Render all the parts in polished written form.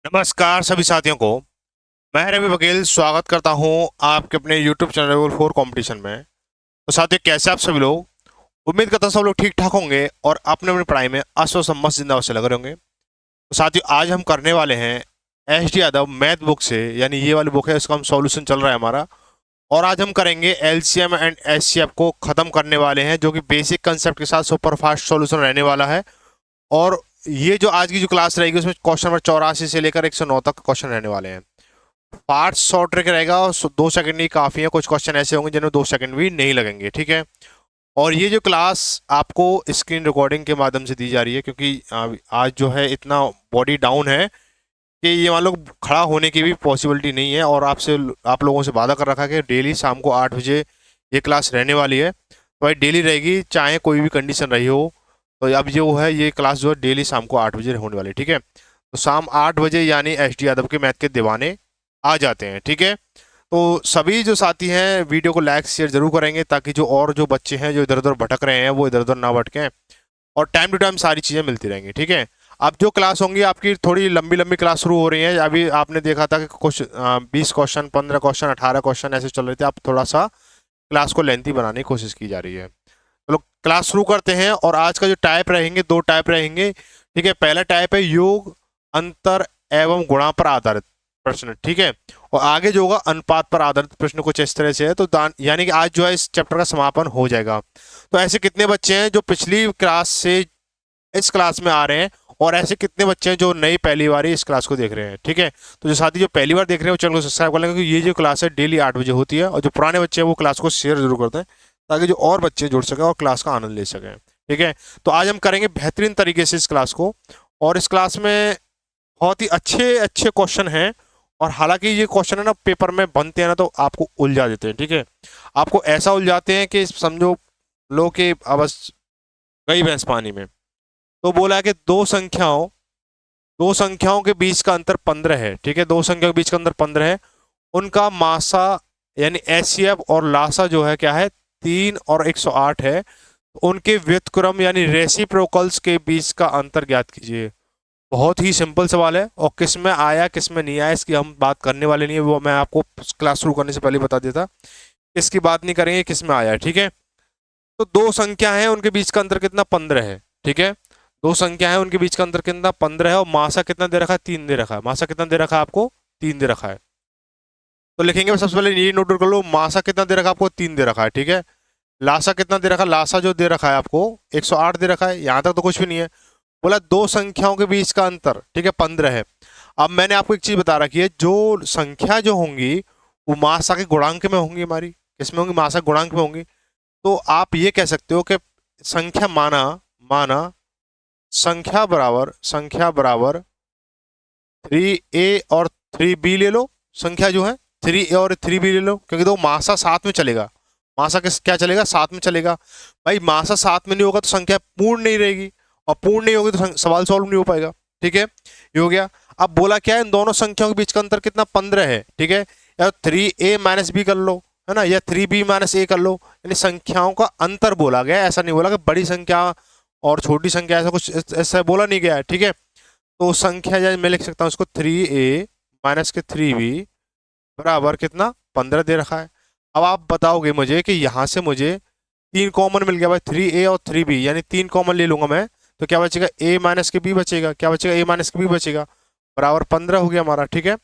नमस्कार सभी साथियों को। मैं रवि बघेल स्वागत करता हूं आपके अपने YouTube चैनल लेवल 4 कंपटीशन में। तो साथियों, कैसे आप सभी लोग? उम्मीद करता हूं सब लोग ठीक ठाक होंगे और अपने अपनी पढ़ाई में अश्व मस्त जिंदाबाद से लगे रहे होंगे। तो साथियों, आज हम करने वाले हैं H D Yadav math book से, यानी ये वाली बुक है, इसका हम सॉल्यूशन चल रहा है हमारा। और आज हम करेंगे एलसीएम एंड एचसीएफ को खत्म करने वाले हैं, जो कि बेसिक कंसेप्ट के साथ सुपर फास्ट सॉल्यूशन रहने वाला है। और ये जो आज की जो क्लास रहेगी उसमें क्वेश्चन नंबर 84 से लेकर 109 तक क्वेश्चन रहने वाले हैं। पार्ट शॉर्ट ट्रिक रहेगा और 2 सेकंड ही काफ़ी है। कुछ क्वेश्चन ऐसे होंगे जिनमें 2 सेकंड भी नहीं लगेंगे, ठीक है। और ये जो क्लास आपको स्क्रीन रिकॉर्डिंग के माध्यम से दी जा रही है, क्योंकि आज जो है इतना बॉडी डाउन है कि ये मान लो खड़ा होने की भी पॉसिबिलिटी नहीं है। और आप लोगों से वादा कर रखा है कि डेली शाम को 8 बजे ये क्लास रहने वाली है। तो भाई डेली रहेगी, चाहे कोई भी कंडीशन रही हो। तो अब जो है ये क्लास जो है डेली शाम को 8 बजे होने वाली है, ठीक है। तो शाम 8 बजे यानी एच डी यादव के मैथ के दीवाने आ जाते हैं, ठीक है। तो सभी जो साथी हैं वीडियो को लाइक शेयर जरूर करेंगे, ताकि जो बच्चे हैं जो इधर उधर भटक रहे हैं वो इधर उधर ना भटकें, और टाइम टू टाइम सारी चीज़ें मिलती रहेंगी, ठीक है। अब जो क्लास होंगी आपकी थोड़ी लंबी लंबी क्लास शुरू हो रही है। अभी आपने देखा था कि कुछ 20 क्वेश्चन, 15 क्वेश्चन, 18 क्वेश्चन ऐसे चल रहे थे। अब थोड़ा सा क्लास को लेंथी बनाने की कोशिश की जा रही है। तो लोग क्लास शुरू करते हैं। और आज का जो टाइप रहेंगे, 2 टाइप रहेंगे, ठीक है। पहला टाइप है योग, अंतर एवं गुणा पर आधारित प्रश्न, ठीक है। और आगे जो होगा अनुपात पर आधारित प्रश्न, कुछ इस तरह से है। तो यानी कि आज जो है इस चैप्टर का समापन हो जाएगा। तो ऐसे कितने बच्चे हैं जो पिछली क्लास से इस क्लास में आ रहे हैं, और ऐसे कितने बच्चे हैं जो नई पहली बार इस क्लास को देख रहे हैं, ठीक है। तो जो साथी जो पहली बार देख रहे हैं वो चैनल को सब्सक्राइब कर लेंगे, क्योंकि ये जो क्लास है डेली 8 बजे होती है। और जो पुराने बच्चे हैं वो क्लास को शेयर जरूर करते हैं, ताकि जो और बच्चे जुड़ सकें और क्लास का आनंद ले सकें, ठीक है। तो आज हम करेंगे बेहतरीन तरीके से इस क्लास को। और इस क्लास में बहुत ही अच्छे अच्छे क्वेश्चन हैं। और हालांकि ये क्वेश्चन है ना, पेपर में बनते हैं ना तो आपको उलझा देते हैं, ठीक है। आपको ऐसा उलझाते हैं कि समझो लो कि अब बस गई भैंस पानी में। तो बोला है कि दो संख्याओं के बीच का अंतर 15 है, ठीक है। दो संख्याओं के बीच का अंतर 15 है। उनका मासा यानी एचसीएफ और लासा जो है क्या है, 3 और 108 है। उनके व्युत्क्रम यानी रेसिप्रोकल्स के बीच का अंतर ज्ञात कीजिए। बहुत ही सिंपल सवाल है, और किस में आया किस में नहीं आया इसकी हम बात करने वाले नहीं है। वो मैं आपको क्लास शुरू करने से पहले बता देता, इसकी बात नहीं करेंगे किस में आया है, ठीक है। तो दो संख्या है, उनके बीच का अंतर कितना, 15 है, ठीक है। दो संख्या है, उनके बीच का अंतर कितना, 15 है। और मासा कितना दे रखा है, 3 दे रखा है। मासा कितना दे रखा है आपको, 3 दे रखा है। तो लिखेंगे सबसे पहले ये नोट कर लो, मासा कितना दे रखा है आपको, 3 दे रखा है, ठीक है। लासा कितना दे रखा है, लासा जो दे रखा है आपको 108 दे रखा है। यहां तक तो कुछ भी नहीं है। बोला दो संख्याओं के बीच का अंतर, ठीक है, 15 है। अब मैंने आपको एक चीज बता रखी है, जो संख्या जो होंगी वो मासा के गुणांक में होंगी, हमारी किसमें होंगी, मासा के गुणांक में होंगी। तो आप ये कह सकते हो कि संख्या माना माना संख्या बराबर 3a और 3b ले लो। संख्या जो है 3a और 3b ले लो, क्योंकि दो मासा साथ में चलेगा। मासा किस क्या चलेगा, साथ में चलेगा। भाई मासा साथ में नहीं होगा तो संख्या पूर्ण नहीं रहेगी, और पूर्ण नहीं होगी तो सवाल सॉल्व नहीं हो पाएगा, ठीक है। ये हो गया। अब बोला क्या है, इन दोनों संख्याओं के बीच का अंतर कितना, 15 है, ठीक है। या 3a माइनस बी कर लो, है ना, या 3b माइनस ए कर लो। यानी संख्याओं का अंतर बोला गया, ऐसा नहीं बोला कि बड़ी संख्या और छोटी संख्या, ऐसा कुछ ऐसा बोला नहीं गया है, ठीक है। तो संख्या जैसे मैं लिख सकता हूँ इसको, 3a माइनस के 3b बराबर कितना, 15 दे रखा है। अब आप बताओगे मुझे कि यहाँ से मुझे 3 कॉमन मिल गया भाई, 3a और 3b, यानी 3 कॉमन ले लूंगा मैं, तो क्या बचेगा, a माइनस के b बचेगा। क्या बचेगा, a माइनस के b बचेगा, बराबर 15 हो गया हमारा, ठीक है।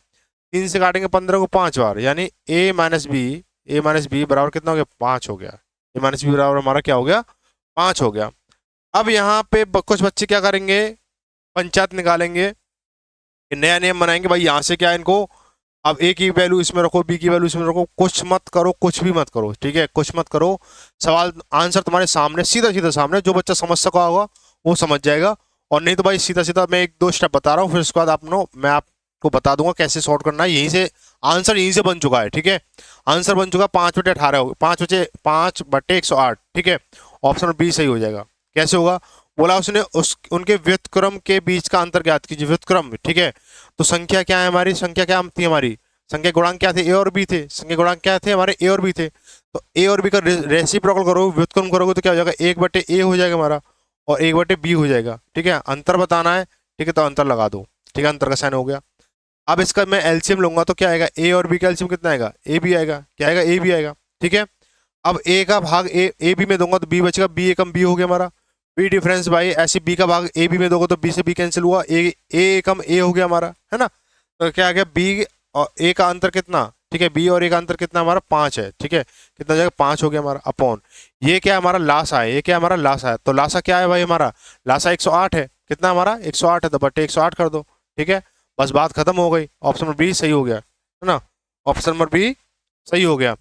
3 से काटेंगे 15 को 5 बार, यानी a माइनस बी बराबर कितना हो गया, 5 हो गया। a माइनस बी बराबर हमारा क्या हो गया, 5 हो गया। अब यहाँ पे कुछ बच्चे क्या करेंगे, पंचायत निकालेंगे, नया नियम बनाएंगे। भाई यहाँ से क्या है, इनको अब ए की वैल्यू इसमें रखो, बी की वैल्यू इसमें रखो, कुछ मत करो, कुछ भी मत करो, ठीक है, कुछ मत करो। सवाल आंसर तुम्हारे सामने, सीधा सीधा सामने, जो बच्चा समझ सका होगा वो समझ जाएगा। और नहीं तो भाई सीधा सीधा मैं 1-2 स्टेप बता रहा हूँ, फिर उसके बाद मैं आपको बता दूंगा कैसे सॉर्ट करना है। यहीं से आंसर यहीं से बन चुका है, ठीक है। आंसर बन चुका है, 5/18 हो, 5/108, ठीक है। ऑप्शन बी सही हो जाएगा। कैसे होगा, बोला उसने उनके व्युत्क्रम के बीच का अंतर ज्ञात कीजिए, व्युत्क्रम, ठीक है। तो संख्या क्या है हमारी, संख्या क्या थी हमारी, संख्या गुणांक क्या थे, ए और बी थे। संख्या गुणांक क्या थे हमारे, ए और बी थे। तो ए और बी का रेसिप्रोकल करोगे, व्युत्क्रम करोगे तो क्या हो जाएगा, 1/a हो जाएगा हमारा, और 1/b हो जाएगा, ठीक है। अंतर बताना है, ठीक है, तो अंतर लगा दो, ठीक है, अंतर का साइन हो गया। अब इसका मैं एलसीएम लूंगा तो क्या आएगा, ए और बी का एलसीएम कितना आएगा, ए बी आएगा, क्या आएगा, ए बी आएगा। ठीक है, अब ए का भाग ए बी में दूंगा तो बी बचेगा, बी एकम बी हो गया हमारा, बी डिफरेंस भाई, ऐसे बी का भाग ए बी में दोगे तो बी से बी कैंसिल हुआ, ए एकम ए हो गया हमारा, है ना। तो क्या आ गया, बी और ए का अंतर कितना, ठीक है, बी और ए का अंतर कितना हमारा 5 है। ठीक है, कितना हो जाएगा, 5 हो गया हमारा, अपॉन ये क्या हमारा लासा है, ये क्या हमारा लासा है, तो लासा क्या है भाई हमारा, लासा 108 है, कितना हमारा 108 है, तो बटे 108 कर दो। ठीक है, बस बात खत्म हो गई, ऑप्शन नंबर बी सही हो गया, है ना, ऑप्शन नंबर बी सही हो गया।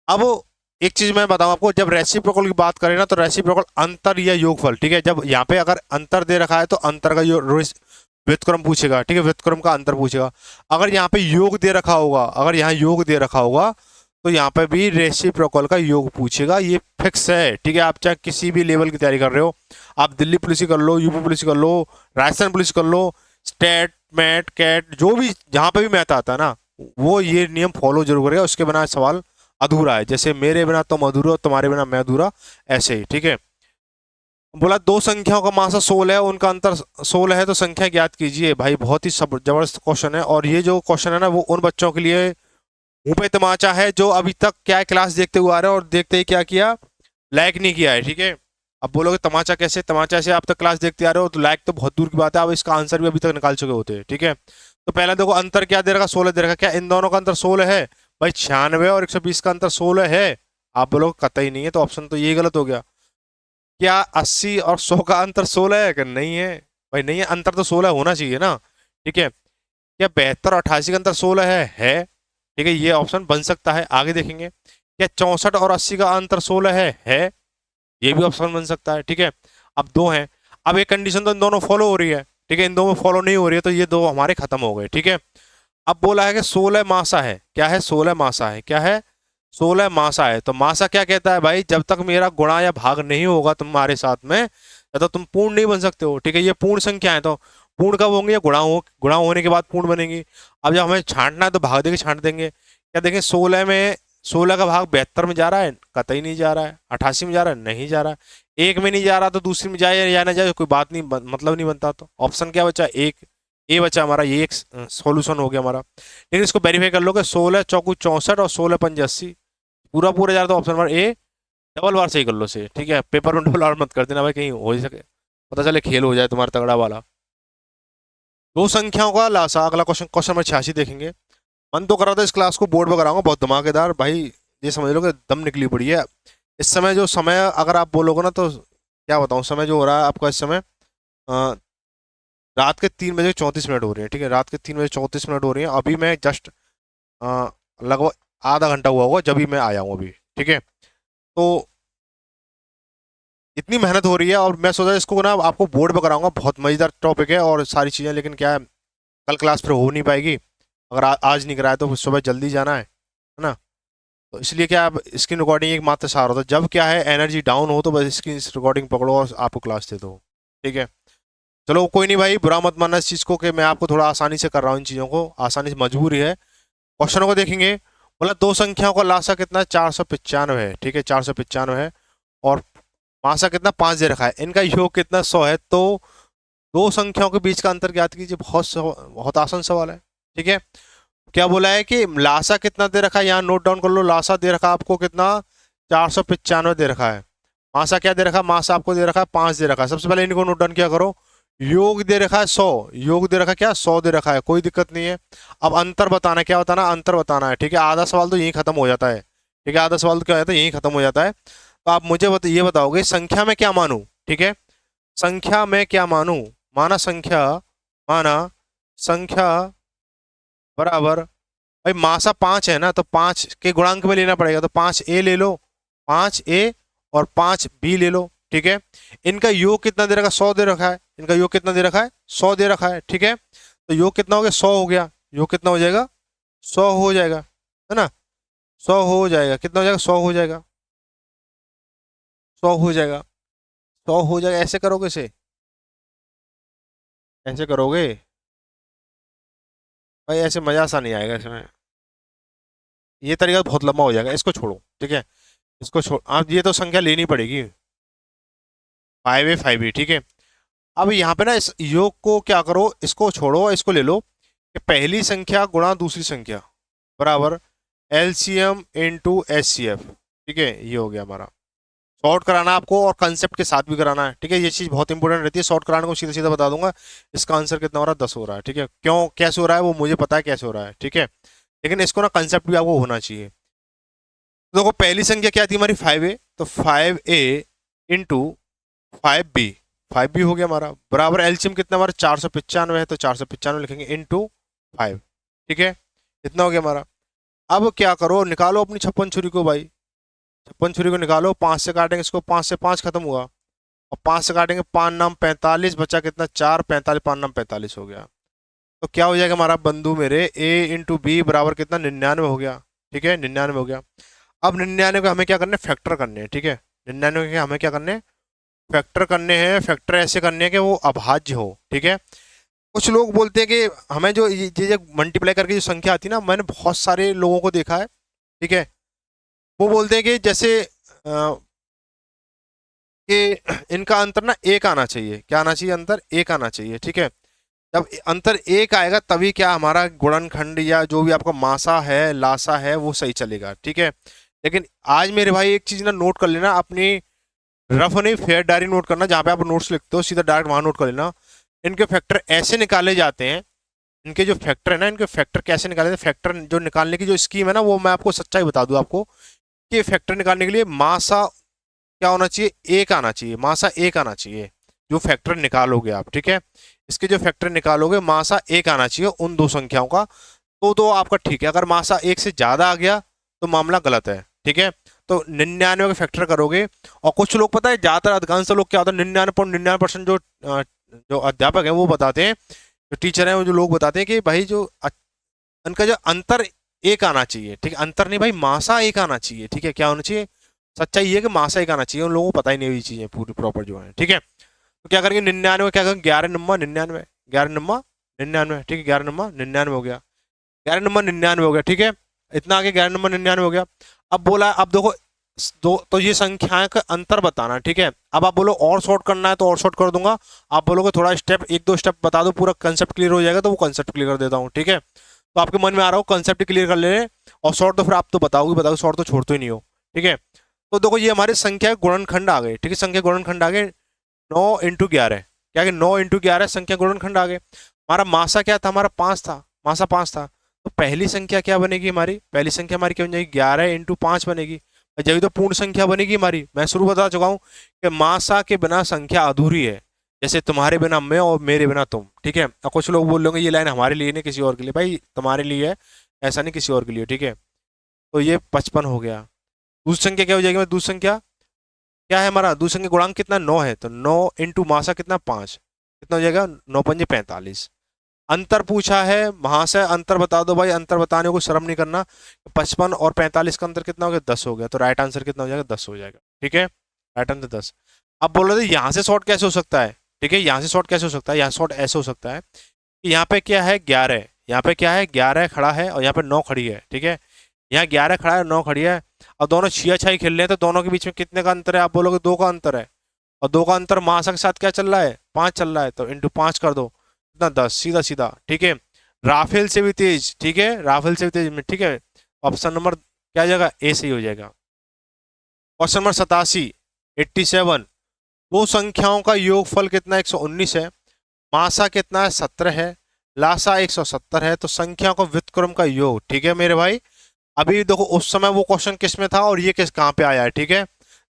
अब एक चीज मैं बताऊं आपको, जब रेसिप्रोकल की बात करें ना तो रेसिप्रोकल अंतर या योगफल, ठीक है, जब यहाँ पे अगर अंतर दे रखा है तो अंतर का व्युत्क्रम पूछेगा, ठीक है, व्युत्क्रम का अंतर पूछेगा। अगर यहाँ पे योग दे रखा होगा, अगर यहाँ योग दे रखा होगा तो यहाँ पे भी रेसिप्रोकल का योग पूछेगा, ये फिक्स है। ठीक है, आप चाहे किसी भी लेवल की तैयारी कर रहे हो, आप दिल्ली पुलिस कर लो, यूपी पुलिस कर लो, राजस्थान पुलिस कर लो, स्टेट मैट कैट जो भी जहाँ पे भी मैथ आता है ना, वो ये नियम फॉलो जरूर करेगा, उसके बिना सवाल अधूरा है। जैसे मेरे बिना तुम अधूरा, तुम्हारे बिना मैं अधूरा, ऐसे ही। ठीक है, बोला दो संख्याओं का मासा 16 है, उनका अंतर 16 है, तो संख्या ज्ञात कीजिए। भाई बहुत ही जबरदस्त क्वेश्चन है, और ये जो क्वेश्चन है ना वो उन बच्चों के लिए मुंह पे तमाचा है जो अभी तक क्या है, क्लास देखते हुए आ रहे हैं और देखते ही क्या किया, लाइक नहीं किया है। ठीक है, अब बोलोगे तमाचा कैसे, तमाचा से आप तक क्लास देखते आ रहे हो तो लाइक तो बहुत दूर की बात है, अब इसका आंसर भी अभी तक निकाल चुके होते हैं। ठीक है, तो पहले देखो अंतर क्या दे रखा, 16 दे रखा, क्या इन दोनों का अंतर 16 है भाई, 96 और 120 का अंतर 16 है। आप बोलोगे कतई नहीं है, तो ऑप्शन तो ये गलत हो गया। क्या 80 और 100 का अंतर 16 है, कि नहीं है भाई, नहीं है, अंतर तो 16 होना चाहिए ना। ठीक है, क्या 72 और 88 का अंतर 16 है। ठीक है, ये ऑप्शन बन सकता है, आगे देखेंगे। क्या 64 और 80 का अंतर 16 है, ये भी ऑप्शन बन सकता है। ठीक है, अब दो हैं, अब एक कंडीशन तो इन दोनों फॉलो हो रही है, ठीक है, इन दोनों फॉलो नहीं हो रही है, तो ये दो हमारे खत्म हो गए। ठीक है, अब बोला है कि 16 मासा है, क्या है, 16 मासा है, क्या है, 16 मासा है। तो मासा क्या कहता है भाई, जब तक मेरा गुणा या भाग नहीं होगा तुम्हारे साथ में, तो तुम पूर्ण नहीं बन सकते हो। ठीक है, ये पूर्ण संख्या है, तो पूर्ण कब होंगे, या गुणा होने के बाद पूर्ण बनेंगी। अब जब हमें छांटना है तो भाग देके छांट देंगे। क्या देखें, 16 में 16 का भाग 72 में जा रहा है, कतई नहीं जा रहा है, 88 में जा रहा है, नहीं जा रहा है, एक में नहीं जा रहा तो दूसरी में जाए या ना जाए कोई बात नहीं, मतलब नहीं बनता। तो ऑप्शन क्या बचा, एक, ए बचा हमारा, ये एक सॉल्यूशन हो गया हमारा। लेकिन इसको वेरीफाई कर लो कि 16 चौकू 64 और 16 पंज 80, पूरा पूरा जा रहा तो ऑप्शन नंबर ए डबल बार सही कर लो से। ठीक है, पेपर में डबल बार मत कर देना भाई, कहीं हो ही सके, पता चले खेल हो जाए तुम्हारा तगड़ा वाला। दो संख्याओं का लासा, अगला क्वेश्चन, क्वेश्चन नंबर 86 देखेंगे। मन तो कर रहा था इस क्लास को बोर्ड पर कराऊंगा, बहुत धमाकेदार भाई, ये समझ लो कि दम निकली पड़ी है। इस समय जो समय अगर आप बोलोगे ना तो क्या बताऊं, समय जो हो रहा है आपका इस समय रात के 3 बजे 34 मिनट हो रही है। ठीक है, रात के 3 बजे 34 मिनट हो रही है, अभी मैं जस्ट लगभग आधा घंटा हुआ होगा जब भी मैं आया हूँ अभी। ठीक है, तो इतनी मेहनत हो रही है और मैं सोचा इसको ना आपको बोर्ड पर कराऊंगा, बहुत मजेदार टॉपिक है और सारी चीज़ें, लेकिन क्या है कल क्लास फिर हो नहीं पाएगी, अगर आज नहीं कराया तो सुबह जल्दी जाना है ना। तो इसलिए क्या, आप स्क्रीन रिकॉर्डिंग एक मात्र सहारा होता है, जब क्या है एनर्जी डाउन हो तो बस स्क्रीन रिकॉर्डिंग पकड़ो और आपको क्लास दे दो। ठीक है, चलो कोई नहीं भाई, बुरा मत मानना इस चीज़ को कि मैं आपको थोड़ा आसानी से कर रहा हूँ इन चीज़ों को, आसानी से मजबूरी है। क्वेश्चनों को देखेंगे, बोला दो संख्याओं का लासा कितना है, 495 है। ठीक है, 495 है, और मासा कितना 5 दे रखा है, इनका योग कितना 100 है। तो दो संख्याओं के बीच का अंतर ज्ञात कीजिए, बहुत आसान सवाल है। ठीक है, क्या बोला है कि लासा कितना दे रखा है, यहाँ नोट डाउन कर लो, लासा दे रखा है आपको कितना, 495 दे रखा है। मासा क्या दे रखा है, मासा आपको दे रखा है 5 दे रखा है। सबसे पहले इनको नोट डाउन क्या करो, योग दे रखा है 100, योग दे रखा है क्या 100 दे रखा है, कोई दिक्कत नहीं है। अब अंतर बताना है, क्या बताना, अंतर बताना है। ठीक है, आधा सवाल तो यही खत्म हो जाता है। ठीक है, आधा सवाल तो क्या होता है, यही खत्म हो जाता है। तो आप मुझे ये बताओगे संख्या में क्या मानूं। ठीक है, संख्या में क्या मानूं, माना संख्या, माना संख्या बराबर, भाई मासा 5 है ना, तो 5 के गुणांक में लेना पड़ेगा, तो 5a ले लो, 5a और 5b ले लो। ठीक है, इनका योग कितना दे रखा है, 100 दे रखा है, इनका योग कितना दे रखा है, 100 दे रखा है। ठीक है, तो योग कितना हो गया, 100 हो गया, योग कितना हो जाएगा, 100 हो जाएगा, है ना, 100 हो जाएगा, कितना हो जाएगा, 100 हो जाएगा, 100 हो जाएगा, 100 हो जाएगा। ऐसे करोगे, से ऐसे करोगे भाई, ऐसे मजा सा नहीं आएगा इसमें, ये तरीका बहुत लंबा हो जाएगा, इसको छोड़ो। ठीक है, इसको छोड़, आप ये तो संख्या लेनी पड़ेगी 5a 5b। ठीक है, अब यहाँ पे ना इस योग को क्या करो, इसको छोड़ो, इसको ले लो, कि पहली संख्या गुणा दूसरी संख्या बराबर एलसीएम इनटू एचसीएफ। ठीक है, ये हो गया हमारा। शॉर्ट कराना आपको और कंसेप्ट के साथ भी कराना है। ठीक है, ये चीज़ बहुत इंपॉर्टेंट रहती है। शॉर्ट कराने को सीधा सीधा बता दूंगा, इसका आंसर कितना हो रहा है, 10 हो रहा है। ठीक है, क्यों कैसे हो रहा है वो मुझे पता है कैसे हो रहा है। ठीक है, लेकिन इसको ना कंसेप्ट भी आपको होना चाहिए। तो देखो पहली संख्या क्या थी हमारी, 5a, तो 5a इंटू 5b, 5b हो गया हमारा, बराबर एलसीएम कितना हमारा 495 है, तो 495 लिखेंगे इंटू 5। ठीक है, इतना हो गया हमारा। अब क्या करो, निकालो अपनी छप्पन छुरी को भाई, छप्पन छुरी को निकालो। 5 से काटेंगे इसको, 5 से 5 खत्म हुआ, और 5 से काटेंगे 5 नाम 45, बचा कितना 4, 45 5 नाम 45 हो गया। तो क्या हो जाएगा हमारा बंधु मेरे, a इंटू बी बराबर कितना 99 हो गया। ठीक है, 99 हो गया। अब 99 को हमें क्या करना है, फैक्टर करने हैं। ठीक है, 99 के हमें क्या करने हैं, फैक्टर करने हैं। फैक्टर ऐसे करने हैं कि वो अभाज्य हो। ठीक है, कुछ लोग बोलते हैं कि हमें जो ये मल्टीप्लाई करके जो संख्या आती है ना, मैंने बहुत सारे लोगों को देखा है। ठीक है, वो बोलते हैं कि जैसे कि इनका अंतर ना एक आना चाहिए। क्या आना चाहिए, अंतर एक आना चाहिए। ठीक है, जब अंतर एक आएगा तभी क्या हमारा गुणनखंड या जो भी आपका मासा है लासा है वो सही चलेगा। ठीक है, लेकिन आज मेरे भाई एक चीज ना नोट कर लेना, अपनी रफ नहीं फेयर डायरी नोट करना, जहाँ पे आप नोट्स लिखते हो सीधा डायरेक्ट वहां नोट कर लेना। इनके फैक्टर ऐसे निकाले जाते हैं, इनके जो फैक्टर है ना, इनके फैक्टर कैसे निकाले जाते हैं, फैक्टर जो निकालने की जो स्कीम है ना, वो मैं आपको सच्चाई बता दूं आपको कि फैक्टर निकालने के लिए मासा क्या होना चाहिए, एक आना चाहिए, मासा एक आना चाहिए। जो फैक्टर निकालोगे आप, ठीक है, इसके जो फैक्टर निकालोगे मासा एक आना चाहिए उन दो संख्याओं का, तो आपका ठीक है। अगर मासा एक से ज्यादा आ गया तो मामला गलत है। ठीक है, तो 99 का फैक्टर करोगे। और कुछ लोग पता है, ज्यादातर अधिकांश लोग क्या होता है, 99.99% जो अध्यापक है वो बताते हैं, जो टीचर है वो जो लोग बताते हैं कि भाई जो उनका जो अंतर एक आना चाहिए। ठीक है, अंतर नहीं भाई, मासा एक आना चाहिए। ठीक है, क्या होना चाहिए, सच्चाई ये है कि मासा एक आना चाहिए। उन लोगों को पता ही नहीं हुई चीजें पूरी प्रॉपर जो है। ठीक है, तो क्या करेंगे 99 क्या करेंगे, 11 नंबर 99, 11 नंबर 99। ठीक है, 11 नंबर 99 हो गया, 11 नंबर 99 हो गया। ठीक है, इतना आगे 11 नंबर 99 हो गया। अब बोला, अब देखो दो, तो ये संख्याएं का अंतर बताना। ठीक है, अब आप बोलो और शॉर्ट करना है तो और शॉर्ट कर दूंगा, आप बोलोगे थोड़ा स्टेप एक दो स्टेप बता दो, पूरा कंसेप्ट क्लियर हो जाएगा, तो वो कंसेप्ट क्लियर कर देता हूँ। ठीक है, तो आपके मन में आ रहा हो कंसेप्ट क्लियर कर ले, और शॉर्ट तो फिर आप तो बताओगे शॉर्ट तो छोड़ते ही नहीं हो। ठीक है, तो देखो ये हमारी संख्या गुणनखंड आ गए। ठीक है, संख्या गुणनखंड आ गए, 9 × 11, क्या 9 × 11 संख्या गुणनखंड आ गए। हमारा मासा क्या था, हमारा 5 था, मासा 5 था। तो पहली संख्या क्या बनेगी हमारी, पहली संख्या हमारी क्या बन जाएगी, 11 × 5 बनेगी। जब तो पूर्ण संख्या बनेगी हमारी। मैं शुरू बता चुका हूँ कि मासा के बिना संख्या अधूरी है, जैसे तुम्हारे बिना मैं और मेरे बिना तुम। ठीक है, और कुछ लोग बोल लेंगे ये लाइन हमारे लिए नहीं किसी और के लिए, भाई तुम्हारे लिए है, ऐसा नहीं किसी और के लिए। ठीक है, तो ये 55 हो गया। दूसरी संख्या क्या हो जाएगी, दूसरी संख्या क्या है हमारा, दूसरी संख्या गुणांक कितना 9 है, तो 9 इंटू मासा कितना 5, कितना हो जाएगा 9×5 = 45। अंतर पूछा है, वहां से अंतर बता दो भाई, अंतर बताने को शर्म नहीं करना। 55 और 45 का अंतर कितना हो गया, 10 हो गया। तो राइट आंसर कितना हो जाएगा, 10 हो जाएगा। ठीक है, राइट आंसर 10। अब बोल रहे थे यहाँ से शॉर्ट कैसे हो सकता है। ठीक है, यहाँ से शॉर्ट कैसे हो सकता है, यहाँ शॉर्ट ऐसे हो सकता है कि यहाँ पे क्या है 11, यहाँ पे क्या है 11 खड़ा है और यहाँ पे 9 खड़ी है। ठीक है, यहाँ 11 खड़ा है 9 खड़ी है, और दोनों छिया छाई खेल रहे हैं, तो दोनों के बीच में कितने का अंतर है, आप बोलोगे 2 का अंतर है, और 2 का अंतर मासा के साथ क्या चल रहा है, 5 चल रहा है, तो इंटू 5 कर दो, कितना 10, सीधा सीधा। ठीक है, राफेल से भी तेज। ठीक है, राफेल से भी तेज में। ठीक है, ऑप्शन नंबर क्या जाएगा, ए सही हो जाएगा। क्वेश्चन नंबर 87 दो संख्याओं का योगफल कितना 119 है, मासा कितना है 17 है, लासा 170 है, तो संख्या को व्युत्क्रम का योग। ठीक है मेरे भाई, अभी देखो उस समय वो क्वेश्चन किस में था और ये किस कहाँ पे आया है। ठीक है,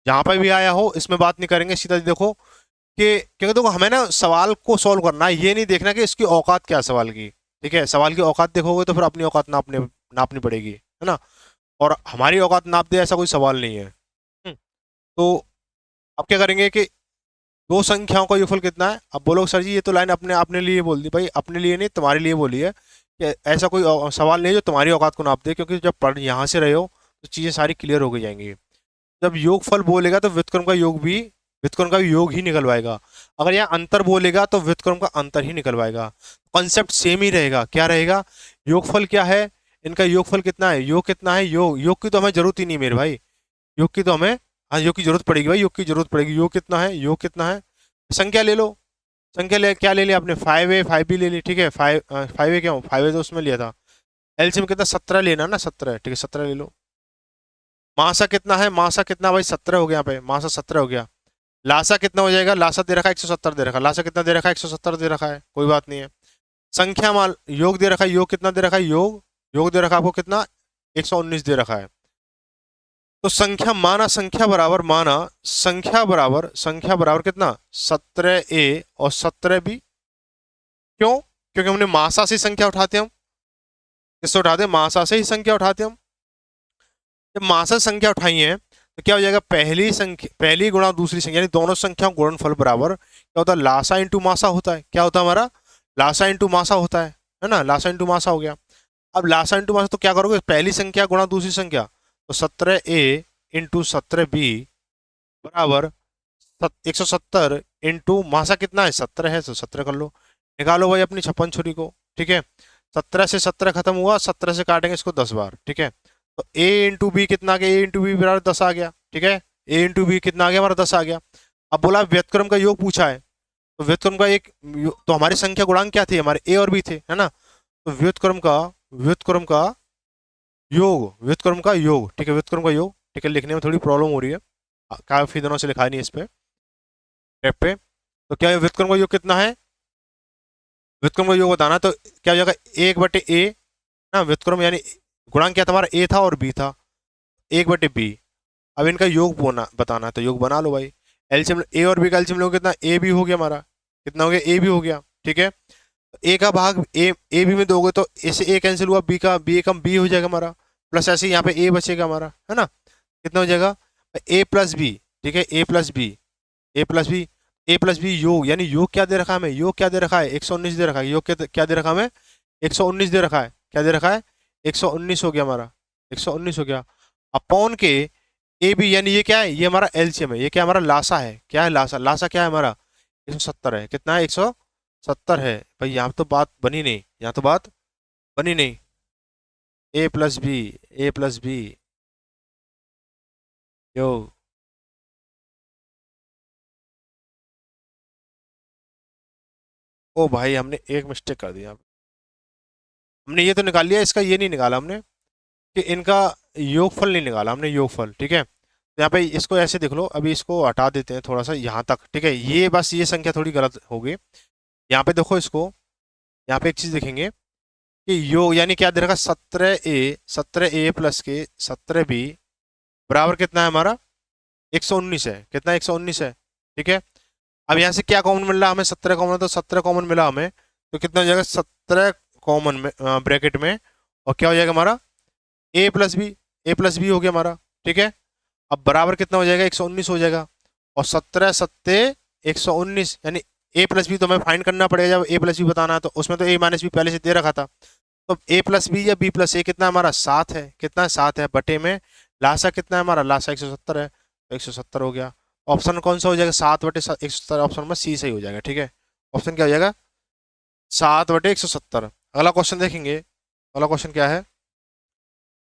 जहां पे भी आया हो इसमें बात नहीं करेंगे, सीधा देखो कि क्योंकि देखो हमें ना सवाल को सॉल्व करना है, ये नहीं देखना कि इसकी औकात क्या है सवाल की। ठीक है, सवाल की औकात देखोगे तो फिर अपनी औकात नापनी पड़ेगी, है ना, और हमारी औकात नाप दे ऐसा कोई सवाल नहीं है। तो अब क्या करेंगे कि दो संख्याओं का योगफल कितना है। अब बोलो सर जी ये तो लाइन अपने अपने लिए बोल दी, भाई अपने लिए नहीं तुम्हारे लिए बोली है, कि ऐसा कोई सवाल नहीं है जो तुम्हारी औकात को नाप दे, क्योंकि जब पढ़ यहाँ से रहे हो तो चीज़ें सारी क्लियर हो गई जाएंगी। जब योगफल बोलेगा तो व्युत्क्रम का योग ही निकलवाएगा। अगर यहाँ अंतर बोलेगा तो व्युत्क्रम का अंतर ही निकलवाएगा। कॉन्सेप्ट सेम ही रहेगा। क्या रहेगा, योगफल क्या है, इनका योगफल कितना है, योग कितना है, योग की तो हमें जरूरत ही नहीं मेरे भाई, योग की तो हमें, हाँ योग की जरूरत पड़ेगी भाई, योग की जरूरत पड़ेगी। योग कितना है, योग कितना है, संख्या ले लो, संख्या ले क्या ले लिया आपने, 5a 5b ले ली, ठीक है। 5a क्या, 5a तो उसमें लिया था। एलसीएम कितना, 17 लेना ना, 17, ठीक है 17 ले लो। मासा कितना है, मासा कितना भाई, 17 हो गया यहाँ पे, मासा 17 हो गया। लासा कितना हो जाएगा, लासा दे रखा है 170 दे रखा है, लासा कितना दे रखा है 170 दे रखा है, कोई बात नहीं है। संख्या मान, योग दे रखा है, योग कितना दे रखा है, योग योग दे रखा है आपको कितना, 119 दे रखा है। तो संख्या माना, संख्या बराबर माना, संख्या बराबर कितना, 17a और 17b। क्यों, क्योंकि हमने मासा से संख्या उठाते हैं, हम किससे उठाते हैं, मासा से ही संख्या उठाते हैं हम। जब मासा से संख्या उठाई है तो क्या हो जाएगा, पहली संख्या, पहली गुणा दूसरी संख्या, यानी दोनों संख्याओं गुणनफल बराबर क्या होता है, लासा इंटू मासा होता है। क्या होता है हमारा, लासा इंटू मासा होता है ना, लासा इंटू मासा हो गया। अब लासा इंटू मासा तो क्या करोगे, पहली संख्या गुणा दूसरी संख्या, तो 17a इंटू 17b बराबर 170 इंटू मासा कितना है, 17 है, तो 17 कर लो। निकालो भाई अपनी 56 छुरी को, ठीक है। 17 से 17 खत्म हुआ, 17 से काटेंगे इसको 10 बार, ठीक है। तो a इंटू बी कितना आ गया, a इंटू बी बराबर 10 आ गया, ठीक है। a इंटू बी कितना आ गया हमारा, 10 आ गया। अब बोला व्यतक्रम का योग पूछा है, तो व्युत्क्रम का तो हमारी संख्या गुणांक क्या थे, हमारे ए और बी थे, है ना। तो व्युत्क्रम का योग, ठीक है, व्युत्क्रम का योग, ठीक है। लिखने में थोड़ी प्रॉब्लम हो रही है, काफी दिनों से लिखा नहीं इस पे टैब पे। तो क्या है व्युत्क्रम का योग कितना है, व्युत्क्रम का योग बताना, तो क्या हो जाएगा 1/a ना, व्युत्क्रम यानी गुणांक क्या था हमारा, ए था और बी था, 1/b। अब इनका योग बताना है, तो योग बना लो भाई। एलसीएम ए और बी का एलसीएम लोगे कितना, ए बी हो गया हमारा, कितना हो गया, ए बी हो गया, ठीक है। ए का भाग ए बी में दोगे तो ए से ए कैंसिल हुआ, बी का बी कम बी हो जाएगा हमारा, प्लस ऐसे यहाँ पे ए बचेगा हमारा, है ना। कितना हो जाएगा, ए प्लस बी, ठीक है, ए प्लस बी, ए प्लस बी, ए प्लस बी योग, यानी योग क्या दे रखा है हमें, योग क्या दे रखा है, 119 दे रखा है, योग क्या दे रखा है हमें, 119 दे रखा है, क्या दे रखा है, 119 हो गया हमारा, 119 हो गया। अपॉन के ए बी, यानी ये क्या है, ये हमारा एलसीएम है, ये क्या हमारा लासा है, क्या है लासा, लासा क्या है हमारा, 170 है, कितना है 170 है भाई। यहाँ तो बात बनी नहीं, यहाँ तो बात बनी नहीं। ए प्लस बी, ए प्लस बी यो, ओ भाई हमने एक मिस्टेक कर दिया, हमने ये तो निकाल लिया, इसका ये नहीं निकाला हमने कि इनका योगफल नहीं निकाला हमने, योगफल, ठीक है। तो यहाँ पे इसको ऐसे देख लो, अभी इसको हटा देते हैं थोड़ा सा यहाँ तक, ठीक है। ये बस ये संख्या थोड़ी गलत हो गई, यहाँ पे देखो इसको, यहाँ पे एक चीज देखेंगे कि योग यानी क्या दे रखा, 17a प्लस के 17b बराबर कितना है हमारा, 119 है, कितना 119 है, ठीक है। अब यहाँ से क्या कॉमन मिल रहा है हमें, 17 कॉमन, तो 17 कॉमन मिला हमें, तो कितना हो जाएगा 17 कॉमन में ब्रैकेट में, और क्या हो जाएगा हमारा ए प्लस बी हो गया हमारा, ठीक है। अब बराबर कितना हो जाएगा, 119 हो जाएगा, और 17 सत्ते 119, यानी ए प्लस बी तो हमें फाइंड करना पड़ेगा, जब ए प्लस बी बताना है तो उसमें तो ए माइनस बी पहले से दे रखा था। तो ए प्लस बी या बी प्लस ए कितना हमारा, 7 है, कितना है 7 है, बटे में लासा कितना है हमारा, लासा 170 है, तो 170 हो गया। ऑप्शन कौन सा हो जाएगा, 7/170, ऑप्शन में सी सही हो जाएगा, ठीक है। ऑप्शन क्या हो जाएगा, 7/170। अगला क्वेश्चन देखेंगे, अगला क्वेश्चन क्या है,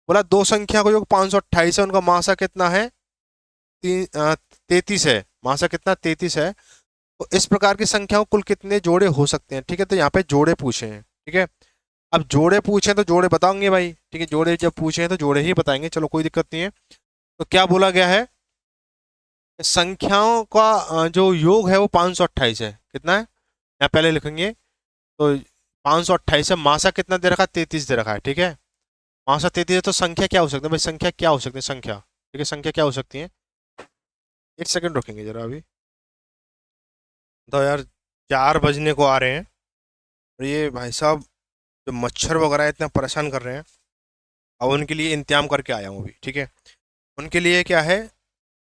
बोला दो संख्या का योग 528 है, उनका मासा कितना है, 33 है, मासा कितना 33 है। तो इस प्रकार की संख्याओं कुल कितने जोड़े हो सकते हैं, ठीक है। तो यहाँ पे जोड़े पूछे हैं, ठीक है। अब जोड़े पूछे तो जोड़े बताओगे भाई, ठीक है, जोड़े जब पूछे हैं तो जोड़े ही बताएंगे, चलो कोई दिक्कत नहीं है। तो क्या बोला गया है, संख्याओं का जो योग है वो 528 है, कितना है यहाँ पहले लिखेंगे, तो 528 है, मासा कितना दे रखा है, 33 दे रखा है, ठीक है। मासा 33 है, तो संख्या क्या हो सकती है भाई, संख्या क्या हो सकती है, संख्या, ठीक है, संख्या क्या हो सकती है, एक सेकंड रुकेंगे जरा अभी, तो यार 4 बजने को आ रहे हैं, और ये भाई साहब जो मच्छर वगैरह इतना परेशान कर रहे हैं, अब उनके लिए इंतजाम करके आया हूँ अभी, ठीक है। उनके लिए क्या है,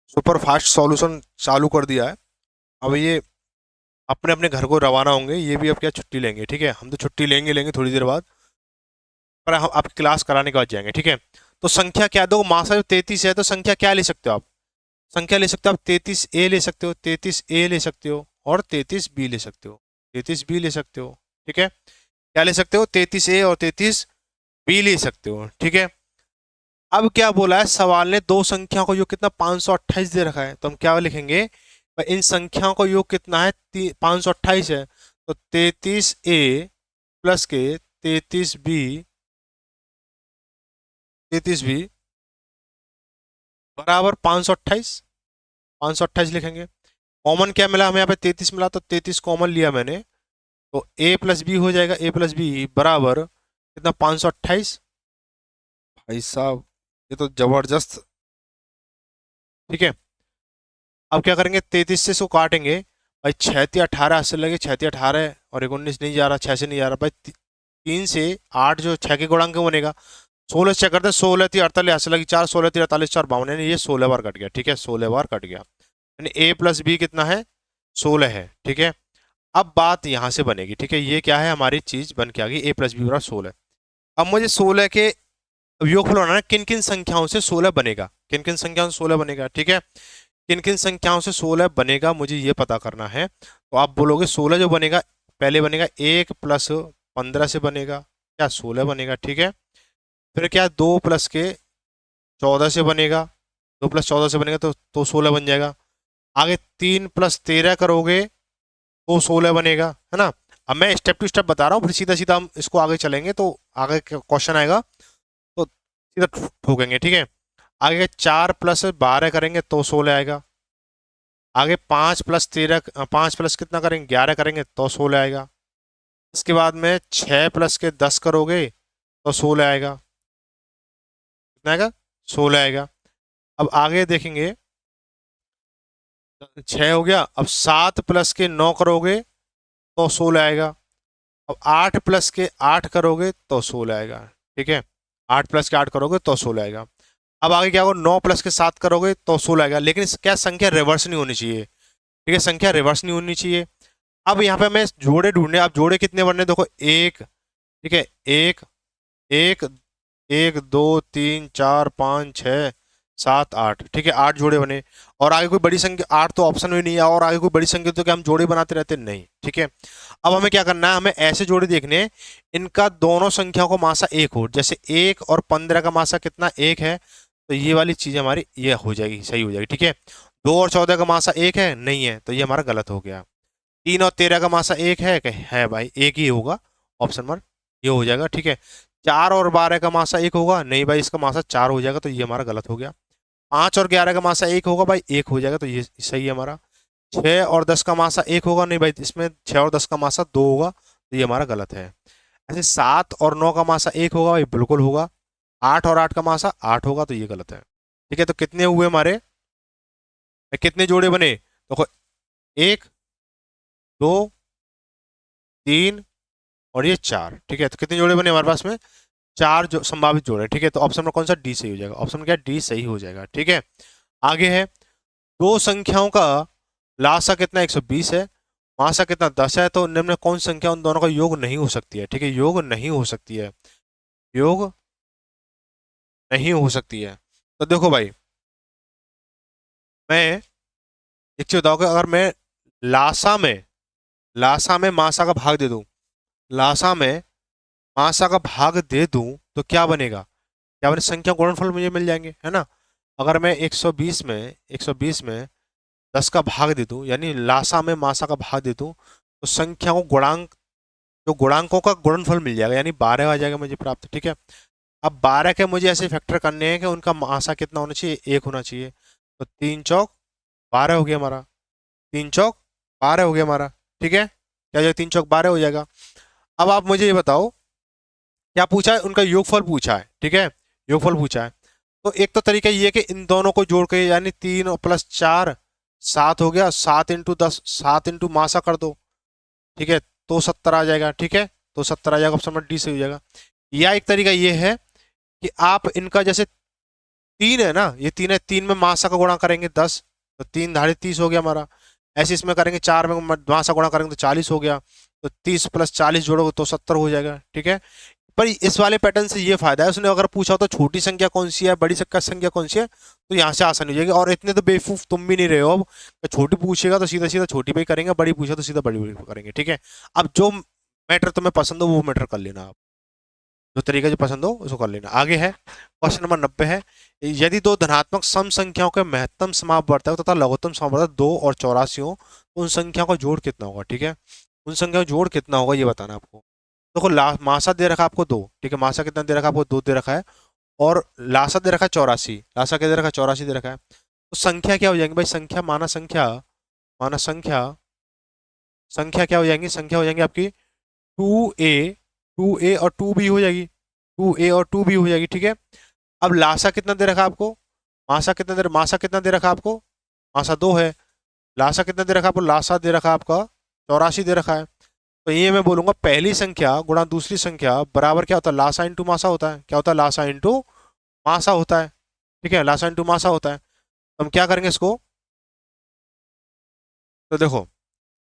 सुपर फास्ट सॉल्यूशन चालू कर दिया है। अब ये अपने अपने घर को रवाना होंगे, ये भी अब क्या छुट्टी लेंगे, ठीक है। हम तो छुट्टी लेंगे थोड़ी देर बाद, पर हम आपकी क्लास कराने के बाद जाएंगे, ठीक है। तो संख्या क्या दो, मासा जो 33 है, तो संख्या क्या ले सकते हो आप, संख्या ले सकते हो आप 33a ले सकते हो, 33a ले सकते हो, और 33b ले सकते हो, 33b ले सकते हो, ठीक है। क्या ले सकते हो, 33a और 33b ले सकते हो, ठीक है। अब क्या बोला है सवाल ने, दो संख्याओं को जो कितना 528 दे रखा है, तो हम क्या लिखेंगे इन संख्याओं का योग कितना है? 528 है। तो 33A प्लस के 33B बराबर 528। 528 लिखेंगे। कॉमन क्या मिला हमें? यहाँ पे 33 मिला, तो 33 कॉमन लिया मैंने, तो A प्लस बी हो जाएगा। A प्लस बी बराबर कितना? 528। भाई साहब ये तो जबरदस्त। ठीक है, अब क्या करेंगे? 33 से इसको काटेंगे। भाई 6×18 अस्सी लगे, 6×18 और 19 नहीं जा रहा, 6 से नहीं जा रहा। भाई 3 से 8 जो 6 के गुणांक में बनेगा, 16 से करते 16×3 48 अस्सी लगी 4, 16×3 48 4 52, यानी ये 16 बार कट गया। ठीक है, 16 बार कट गया, यानी A प्लस बी कितना है? 16 है। ठीक है, अब बात यहां से बनेगी। ठीक है, ये क्या है? हमारी चीज बन के आ गई, A प्लस बी बराबर 16। अब मुझे 16 के योगफल बनाना है। किन किन संख्याओं से 16 बनेगा? किन किन संख्याओं से 16 बनेगा? ठीक है, किन किन संख्याओं से 16 बनेगा मुझे ये पता करना है। तो आप बोलोगे 16 जो बनेगा, पहले बनेगा 1 प्लस 15 से बनेगा, क्या 16 बनेगा। ठीक है, फिर क्या 2 प्लस के 14 से बनेगा, 2 प्लस 14 से बनेगा तो 16 बन जाएगा। आगे 3 प्लस 13 करोगे तो 16 बनेगा, है ना। अब मैं स्टेप टू स्टेप बता रहा हूँ, फिर सीधा सीधा हम इसको आगे चलेंगे तो आगे क्वेश्चन आएगा तो सीधा ठोकेंगे। ठीक है, आगे 4 प्लस 12 करेंगे तो 16 आएगा। आगे 5 प्लस 13, 5 प्लस कितना करेंगे? 11 करेंगे तो 16 आएगा। इसके बाद में 6 प्लस के 10 करोगे तो 16 आएगा। कितना आएगा? 16 आएगा। अब आगे देखेंगे, 6 हो गया। अब 7 प्लस के 9 करोगे तो 16 आएगा। अब 8 प्लस के 8 करोगे तो 16 आएगा। ठीक है, 8 प्लस के 8 करोगे तो 16 आएगा। अब आगे क्या होगा? 9 प्लस के 7 करोगे तो 16 आएगा, लेकिन क्या संख्या रिवर्स नहीं होनी चाहिए। ठीक है, संख्या रिवर्स नहीं होनी चाहिए। अब यहाँ पे हमें जोड़े ढूंढने। अब जोड़े कितने बनने? देखो, एक, ठीक है, एक, एक, 1 2 3 4 5 6 7 8। ठीक है, 8 जोड़े बने। और आगे कोई बड़ी संख्या, 8 तो ऑप्शन में नहीं है, और आगे कोई बड़ी संख्या तो क्या हम जोड़े बनाते रहते? नहीं। ठीक है, अब हमें क्या करना है? हमें ऐसे जोड़े देखने हैं इनका दोनों संख्याओं का मासा 1 हो। जैसे 1 और 15 का मासा कितना? 1 है, तो ये वाली चीज हमारी ये हो जाएगी, सही हो जाएगी। ठीक है, 2 और 14 का मासा 1 है, नहीं है, तो ये हमारा गलत हो गया। 3 और 13 का मासा 1 है भाई, एक ही होगा, ऑप्शन नंबर ये हो जाएगा। ठीक है, 4 और 12 का मासा 1 होगा, नहीं भाई इसका मासा 4 हो जाएगा, तो ये हमारा गलत हो गया। 5 और 11 का मासा 1 होगा भाई, 1 हो जाएगा, तो ये सही है हमारा। 6 और 10 का मासा 1 होगा, नहीं भाई इसमें 6 और 10 का मासा 2 होगा, तो ये हमारा गलत है। ऐसे 7 और 9 का मासा 1 होगा भाई, बिल्कुल होगा। 8 और 8 का मासा 8 होगा, तो ये गलत है। ठीक है, तो कितने हुए हमारे? कितने जोड़े बने? देखो, 1 2 3 और ये 4। ठीक है, तो कितने जोड़े बने हमारे पास में? 4 जो संभावित जोड़े। ठीक है, तो ऑप्शन में कौन सा? डी सही हो जाएगा। ऑप्शन क्या? डी सही हो जाएगा। ठीक है, आगे है, दो संख्याओं का लासा कितना? 120 है, मासा कितना? 10 है, तो निम्न कौन संख्या उन दोनों का योग नहीं हो सकती है? ठीक है, योग नहीं हो सकती है, योग नहीं हो सकती है। तो देखो भाई, मैं एक चीज बताऊंगा, अगर मैं लासा में लासा में मासा का भाग दे दूं, लासा में मासा का भाग दे दूं, तो क्या बनेगा? क्या बने? संख्या गुणनफल मुझे मिल जाएंगे, है ना। अगर मैं 120 में 10 का भाग दे दूं, यानी लासा में मासा का भाग दे दूं, तो संख्या को गुणांक, जो गुणांकों का गुणनफल मिल जाएगा, यानी 12 आ जाएगा मुझे प्राप्त। ठीक है, अब 12 के मुझे ऐसे फैक्टर करने हैं कि उनका मासा कितना होना चाहिए? 1 होना चाहिए। तो 3 चौक 12 हो गया हमारा, 3 चौक 12 हो गया हमारा। ठीक है, क्या जाएगा? 3 चौक 12 हो जाएगा। अब आप मुझे ये बताओ, क्या पूछा है? उनका योगफल पूछा है। ठीक है, योगफल पूछा है। तो एक तो तरीका ये है कि इन दोनों को जोड़ के, यानी 3 प्लस 4 7 हो गया, 7×10 7 मासा कर दो। ठीक है, तो 70 आ जाएगा। ठीक है, तो 70 आ जाएगा, ऑप्शन नंबर डी से हो जाएगा। या एक तरीका ये है कि आप इनका, जैसे 3 है ना, ये 3 है, 3 में मासा का गुणा करेंगे 10, तो 3 धारे 30 हो गया हमारा। ऐसे इसमें करेंगे 4 में मासा गुणा करेंगे तो 40 हो गया, तो 30 प्लस 40 जोड़ोगे तो 70 हो जाएगा। ठीक है, पर इस वाले पैटर्न से ये फायदा है, उसने अगर पूछा तो छोटी संख्या कौन सी है, बड़ी संख्या कौन सी है, तो यहाँ से आसानी हो जाएगी। और इतने तो बेवकूफ तुम भी नहीं रहे हो। अब छोटी पूछेगा तो सीधा सीधा छोटी पे ही करेंगे, बड़ी पूछेगा तो सीधा बड़ी पे करेंगे। ठीक है, अब जो मैटर तुम्हें पसंद हो वो मैटर कर लेना आप। जो तरीका जो पसंद हो उसको कर लेना। आगे है क्वेश्चन नंबर 90 है, यदि दो धनात्मक सम संख्याओं के महत्तम समापवर्तक तथा लघुत्तम समापवर्तक 2 और 84 हो तो उन संख्याओं का जोड़ कितना होगा। ठीक है, उन संख्याओं का जोड़ कितना होगा ये बताना आपको। देखो मासा दे रखा है आपको 2, ठीक है, मासा कितना दे रखा है आपको 2 दे रखा है, और लासा दे रखा है 84, लासा क्या दे रखा है 84 दे रखा है। तो संख्या क्या हो जाएंगी भाई, संख्या माना संख्या, माना संख्या, संख्या क्या हो जाएंगी, संख्या हो जाएंगी आपकी 2a, 2a और 2b हो जाएगी, 2a और 2b हो जाएगी। ठीक है, अब लासा कितना दे रखा है आपको, मासा कितना दे रखा है आपको, मासा 2 है। लासा कितना दे रखा है आपको, लासा दे रखा है आपका 84 दे रखा है। तो ये मैं बोलूंगा पहली संख्या गुणा दूसरी संख्या बराबर क्या होता है, लासा इंटू मासा होता है। क्या होता है, लासा इंटू मासा होता है। ठीक है, लासा इंटू मासा होता है। तो हम क्या करेंगे इसको, तो देखो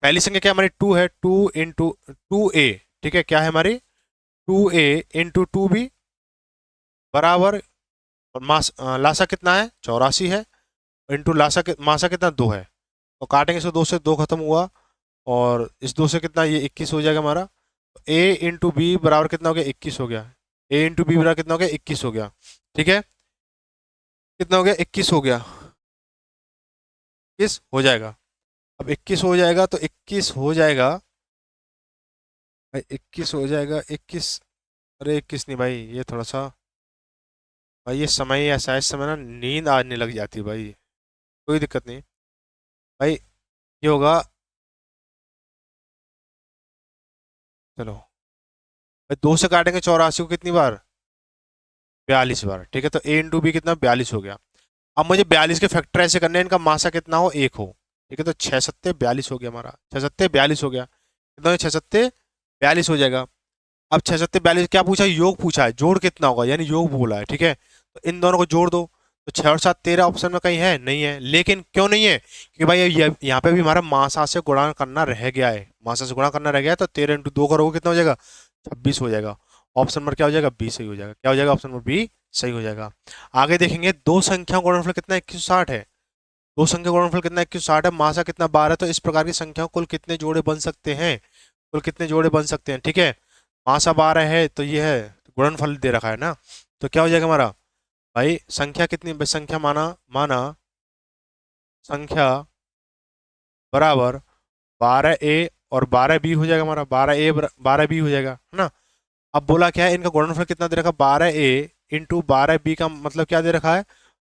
पहली संख्या क्या हमारी 2 है, 2 ए, ठीक है, क्या है हमारी 2a इंटू 2b बराबर, और लासा कितना है 84 है, इंटू मासा कितना 2 है। तो काटेंगे इसको, 2 से 2 खत्म हुआ, और इस 2 से कितना, ये 21 हो जाएगा हमारा। a इंटू बी बराबर कितना हो गया, 21 हो गया। a इंटू बी बराबर कितना हो गया, 21 हो गया। ठीक है, कितना हो गया, 21 हो गया, 21 हो जाएगा। अब 21 हो जाएगा तो 21 हो जाएगा भाई, 21 हो जाएगा 21, अरे 21 नहीं भाई, ये थोड़ा सा भाई, ये समय ऐसा है, इस समय ना नींद आने लग जाती है भाई, कोई दिक्कत नहीं भाई, ये होगा, चलो भाई 2 से काटेंगे 84 को कितनी बार, 42 बार। ठीक है, तो a इंटू बी कितना, 42 हो गया। अब मुझे 42 के फैक्टर ऐसे करने हैं, इनका मासा कितना हो, 1 हो। ठीक है, तो 6 सत्ते 42 हो गया हमारा, 6 सत्ते 42 हो गया, कितना, 6 सत्ते 42 हो जाएगा। अब 6 सत्ते 42 क्या पूछा है, योग पूछा है, जोड़ कितना होगा, यानी योग बोला है। ठीक है, तो इन दोनों को जोड़ दो, तो 6 और 7 13 ऑप्शन में कहीं है नहीं है, लेकिन क्यों नहीं है, क्योंकि भाई यहाँ पे भी हमारा मासा से गुणा करना रह गया है, मासा से गुणा करना रह गया है, तो 13 इंटू 2 करोगे कितना हो जाएगा, 26 हो जाएगा। ऑप्शन नंबर क्या हो जाएगा, बी सही हो जाएगा। क्या हो जाएगा, ऑप्शन नंबर बी सही हो जाएगा। आगे देखेंगे, दो संख्याओं का गुणनफल कितना 2160 है, दो संख्या का गुणनफल कितना 2160 है, मासा कितना 12 है, तो इस प्रकार की संख्याओं कुल कितने जोड़े बन सकते हैं, कुल कितने जोड़े बन सकते हैं। ठीक है, मासा 12 है तो ये है, गुणनफल दे रखा है ना, तो क्या हो जाएगा हमारा भाई, संख्या कितनी, संख्या माना माना संख्या बराबर 12a और 12b हो जाएगा हमारा, 12a 12b हो जाएगा, है ना। अब बोला क्या है, इनका गुणनफल कितना दे रखा है, 12a इंटू 12b का मतलब क्या दे रखा है,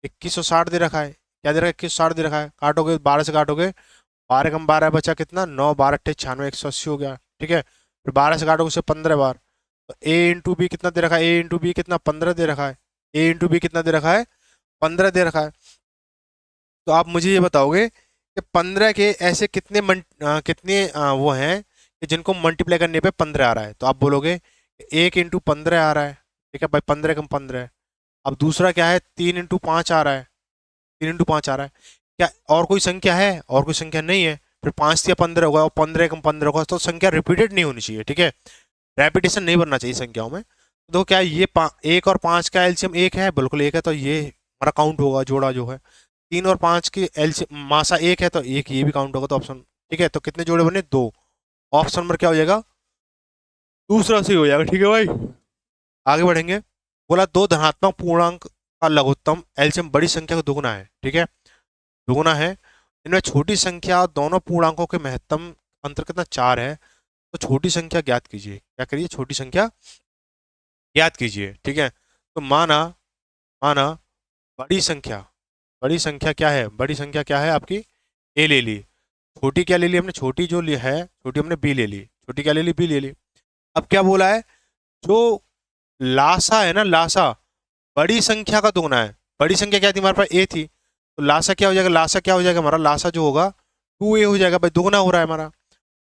2160 दे रखा है। क्या दे रखा है, 2160 दे रखा है। काटोगे 12 से, काटोगे 12 कम 12 बचा कितना, 9 12 अट्ठे 96 180 हो गया। ठीक है, फिर 12 से काटोगे उसे 15 बार, तो a इंटू बी कितना दे रखा है, a इंटू बी कितना 15 दे रखा है, a इंटू बी कितना दे रखा है, 15 दे रखा है। तो आप मुझे ये बताओगे कि 15 के ऐसे कितने कितने वो हैं कि जिनको मल्टीप्लाई करने पे 15 आ रहा है, तो आप बोलोगे 1 इंटू 15 आ रहा है। ठीक है भाई, 15 कम 15 है। अब दूसरा क्या है, 3 इंटू 5 आ रहा है, 3 इंटू 5 आ रहा है। क्या और कोई संख्या है, और कोई संख्या नहीं है, फिर 5 या 15 होगा, और 15 कम 15 होगा, तो संख्या रिपीटेड नहीं होनी चाहिए। ठीक है, रेपिटेशन नहीं बनना चाहिए संख्याओं में। तो क्या है, ये 1 और 5 का एलसीएम 1 है, बिल्कुल 1 है, तो ये हमारा काउंट होगा, जोड़ा जो है। 3 और 5 की एलसीएम मासा 1 है, तो 1 ये भी काउंट होगा, तो ऑप्शन, ठीक है, तो कितने जोड़े बने, 2। ऑप्शन नंबर क्या हो जाएगा, दूसरा सही हो जाएगा। ठीक है भाई, आगे बढ़ेंगे। बोला दो धनात्मक पूर्णांक का लघुत्तम एलसीएम बड़ी संख्या का दुगुना है। ठीक है, दुगुना है, इनमें छोटी संख्या और दोनों पूर्णांकों के महत्तम अंतर कितना, 4 है, तो छोटी संख्या ज्ञात कीजिए। क्या करिए, छोटी संख्या ज्ञात कीजिए। ठीक है, तो माना माना बड़ी संख्या, बड़ी संख्या क्या है, बड़ी संख्या क्या है आपकी, ए ले ली, छोटी क्या ले ली हमने, छोटी जो ली है, छोटी हमने बी ले ली, छोटी क्या ले ली, बी ले ली। अब क्या बोला है, जो लासा है ना, लासा बड़ी संख्या का दुगना है। बड़ी संख्या क्या थी हमारे पास, ए थी, तो लासा क्या हो जाएगा, लासा क्या हो जाएगा हमारा, लासा जो होगा 2a हो जाएगा भाई, दुगना हो रहा है हमारा।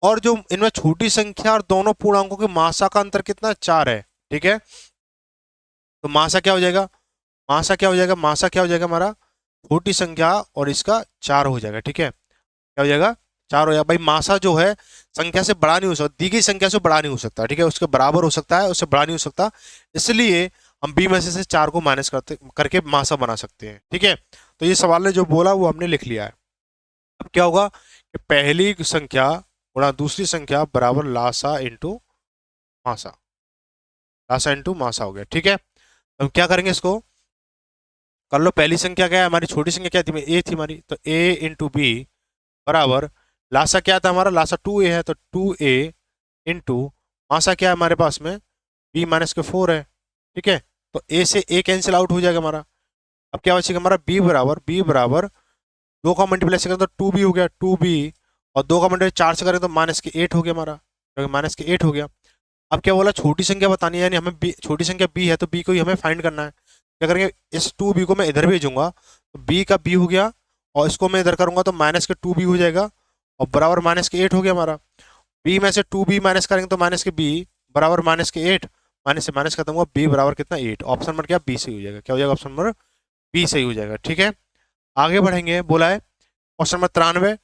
और जो इनमें छोटी संख्या और दोनों पूर्णांकों के मासा का अंतर कितना, 4 है। ठीक है, तो मासा क्या हो जाएगा, मासा क्या हो जाएगा, मासा क्या हो जाएगा हमारा, छोटी संख्या और इसका 4 हो जाएगा। ठीक है, क्या हो जाएगा, 4 हो जाएगा भाई। मासा जो है संख्या से बड़ा नहीं हो सकता, दी गई संख्या से बड़ा नहीं हो सकता। ठीक है, उसके बराबर हो सकता है, उससे बड़ा नहीं हो सकता, इसलिए हम बी में से 4 को माइनस करके मासा बना सकते हैं। ठीक है, तो ये सवाल ने जो बोला वो हमने लिख लिया है। अब क्या होगा कि पहली संख्या गुणा दूसरी संख्या बराबर लासा इंटू मासा। लासा इंटू मासा हो गया। ठीक है, हम क्या करेंगे इसको कर लो। पहली संख्या क्या है हमारी, छोटी संख्या क्या थी, ए थी हमारी, तो ए इंटू बी बराबर लासा क्या था हमारा, लासा 2a है, तो 2a इंटू मासा क्या है हमारे पास में, b माइनस के 4 है। ठीक है, तो a से a कैंसिल आउट हो जाएगा हमारा। अब क्या बचेगा हमारा, b बराबर 2 का मल्टीप्लाई से करें तो 2b हो गया, 2b, और 2 का मल्टीप्लाई 4 से करें तो माइनस के 8 हो गया हमारा, माइनस के 8 हो गया। अब क्या बोला, छोटी संख्या बतानी है, यानी हमें छोटी संख्या b है तो b को ही हमें फाइंड करना है। क्या करेंगे, इस 2b को मैं इधर भेजूंगा तो b का b हो गया, और इसको मैं इधर करूंगा तो माइनस के 2b हो जाएगा, और बराबर माइनस के 8 हो गया हमारा। b में से 2b माइनस करेंगे तो माइनस के b बराबर माइनस के 8, माइनस से माइनस खत्म हुआ, b बराबर कितना 8। ऑप्शन नंबर क्या, b सही हो जाएगा। क्या हो जाएगा, ऑप्शन नंबर बी सही हो जाएगा। ठीक है, आगे बढ़ेंगे। बोला है क्वेश्चन नंबर 93,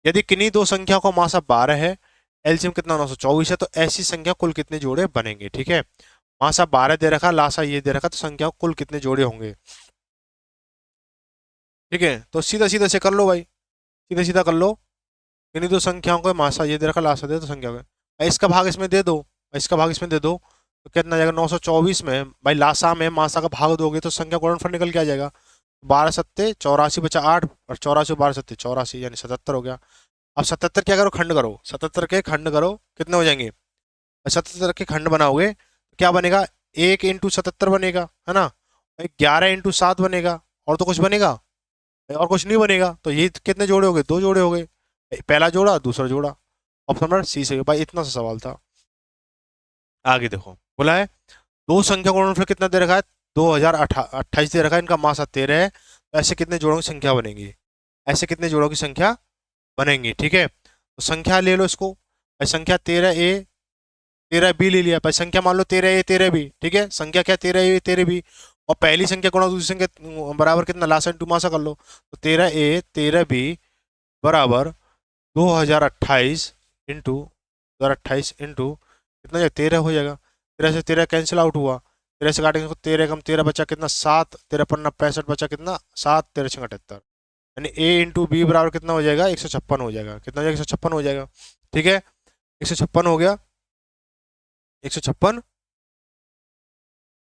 यदि किन्हीं दो संख्या का मासा 12 है, एलसीएम कितना 924 है, तो ऐसी संख्या कुल कितने जोड़े बनेंगे। ठीक है, मासा 12 दे रखा, लासा ये दे रखा, तो संख्या कुल कितने जोड़े होंगे। ठीक है, तो सीधा सीधा से कर लो भाई, सीधा सीधा कर लो। किन्हीं दो संख्याओं को मासा ये दे रखा, लासा दे, तो संख्या होगा, इसका भाग इसमें दे दो, इसका भाग इसमें दे दो, तो कितना जाएगा 924 में भाई, लासा में मासा का भाग दोगे तो संख्या गुणनफल निकल के आ जाएगा। 12 सत्ते 84 बचा 8, और 84 12 सत्ते 84, यानी 77 हो गया। अब 77 क्या करो, खंड करो, 77 के खंड करो, कितने हो जाएंगे, 77 के खंड बनाओगे तो क्या बनेगा, 1 इंटू 77 बनेगा, है ना, 11 इंटू 7 बनेगा, और तो कुछ बनेगा, और कुछ नहीं बनेगा। तो ये कितने जोड़े हो गए, 2 जोड़े हो गए, पहला जोड़ा दूसरा जोड़ा। ऑप्शन नंबर सी से भाई, इतना सा सवाल था। आगे देखो, बोला है दो संख्या का गुणनफल कितना दे रखा है, 2028 दे रखा है, इनका मासा 13 है, तो ऐसे कितने जोड़ों की संख्या बनेगी, ऐसे कितने जोड़ों की संख्या बनेंगी। ठीक है, तो संख्या ले लो इसको भाई, संख्या 13a 13b ले लिया भाई, संख्या मान लो 13a 13b। ठीक है, संख्या क्या 13a 13b, और पहली संख्या गुणा दूसरी संख्या बराबर कितना, लासा इंटू मासा कर लो, तो 13a 13b बराबर 2028 इंटू 2028 इंटू कितना जाएगा, 13 हो जाएगा। 13 से 13 कैंसिल आउट हुआ, 13 से काटेंगे तो 13 कम 13 बचा कितना 7, 13 पन्ना 65 बचा कितना 7, 13 छः 78, यानी a इंटू बी बराबर कितना हो जाएगा, 156 हो जाएगा। कितना हो जाएगा, 156 हो जाएगा। ठीक है, 156 हो गया, 156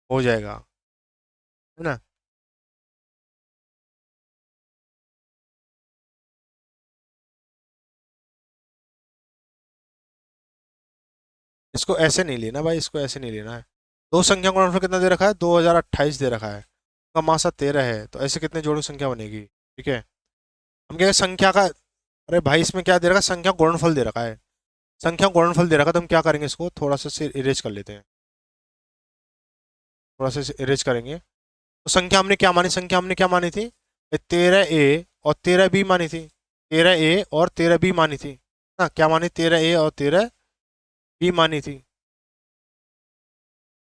हो जाएगा, है ना। इसको ऐसे नहीं लेना भाई, इसको ऐसे नहीं लेना है। दो संख्या का गुणनफल कितना दे रखा है, 2028 दे रखा है, का मासा 13 है, तो ऐसे कितने जोड़ों की संख्या बनेगी। ठीक है, हम क्या संख्या का, अरे भाई इसमें क्या दे रखा है, संख्या गुणनफल दे रखा है, संख्या गुणनफल दे रखा है, तो हम क्या करेंगे, इसको थोड़ा सा इरेज कर लेते हैं, थोड़ा सा इरेज करेंगे। तो संख्या हमने क्या मानी, संख्या हमने क्या मानी थी, 13a और 13b मानी थी, 13a और 13b मानी थी ना, क्या मानी, 13a और 13b मानी थी,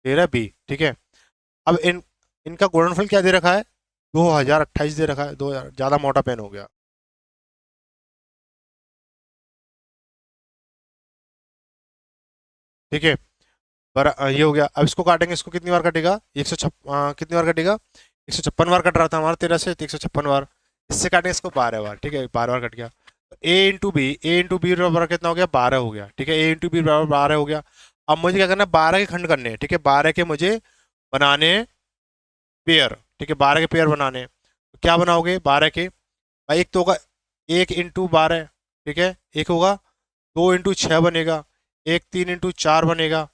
13b। ठीक है, अब इनका गुणनफल क्या दे रखा है, 2028 दे रखा है, 2000 ज़्यादा मोटा पेन हो गया। ठीक है, ये हो गया। अब इसको काटेंगे, इसको कितनी बार कटेगा, कितनी बार कटेगा, 156 बार कट रहा था हमारा 13 से, 156 बार, इससे काटेंगे इसको 12 बार। ठीक है, 12 बार कट गया, तो ए इंटू बी बराबर कितना हो गया, 12 हो गया। ठीक है, ए इंटू बी बराबर 12 हो गया। अब मुझे क्या करना है, 12 के खंड करने हैं। ठीक है, 12 के मुझे बनाने पेयर। ठीक है, 12 के पेयर बनाने हैं। तो क्या बनाओगे 12 के, भाई एक तो होगा 1 इंटू 12, ठीक है, एक होगा 2 इंटू 6 बनेगा, एक 3 इंटू 4 बनेगा।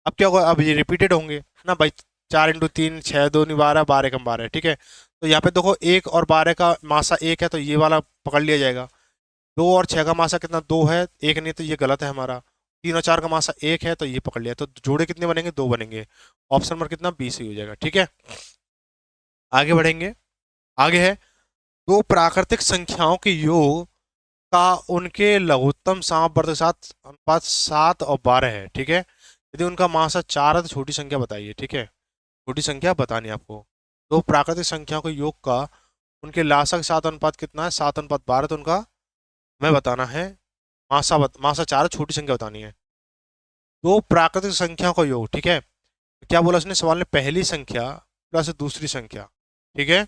अब क्या होगा, अब ये रिपीटेड होंगे, है ना भाई, 4 इंटू 3 6 2 नहीं 12, 12 कम 12। ठीक है, तो यहाँ पे देखो 1 और 12 का मासा 1 है, तो ये वाला पकड़ लिया जाएगा। 2 और 6 का मासा कितना 2 है, 1 नहीं, तो ये गलत है हमारा। 3 और 4 का मासा 1 है, तो ये पकड़ लिया, तो जोड़े कितने बनेंगे, 2 बनेंगे। ऑप्शन नंबर कितना, बी सही हो जाएगा। ठीक है, आगे बढ़ेंगे। आगे है दो प्राकृतिक संख्याओं के योग का उनके लघुत्तम सामवर्त साथ अनुपात 7 और 12 है। ठीक है, यदि उनका मासा 4 है तो छोटी संख्या बताइए। ठीक है, छोटी संख्या बतानी है आपको। दो प्राकृतिक संख्याओं के योग का उनके लासा के साथ अनुपात कितना है, 7:12, तो उनका हमें बताना है मासा 4 है, छोटी संख्या बतानी है। दो प्राकृतिक संख्याओं का योग, ठीक है, क्या बोला उसने सवाल ने, पहली संख्या प्लस दूसरी संख्या। ठीक है,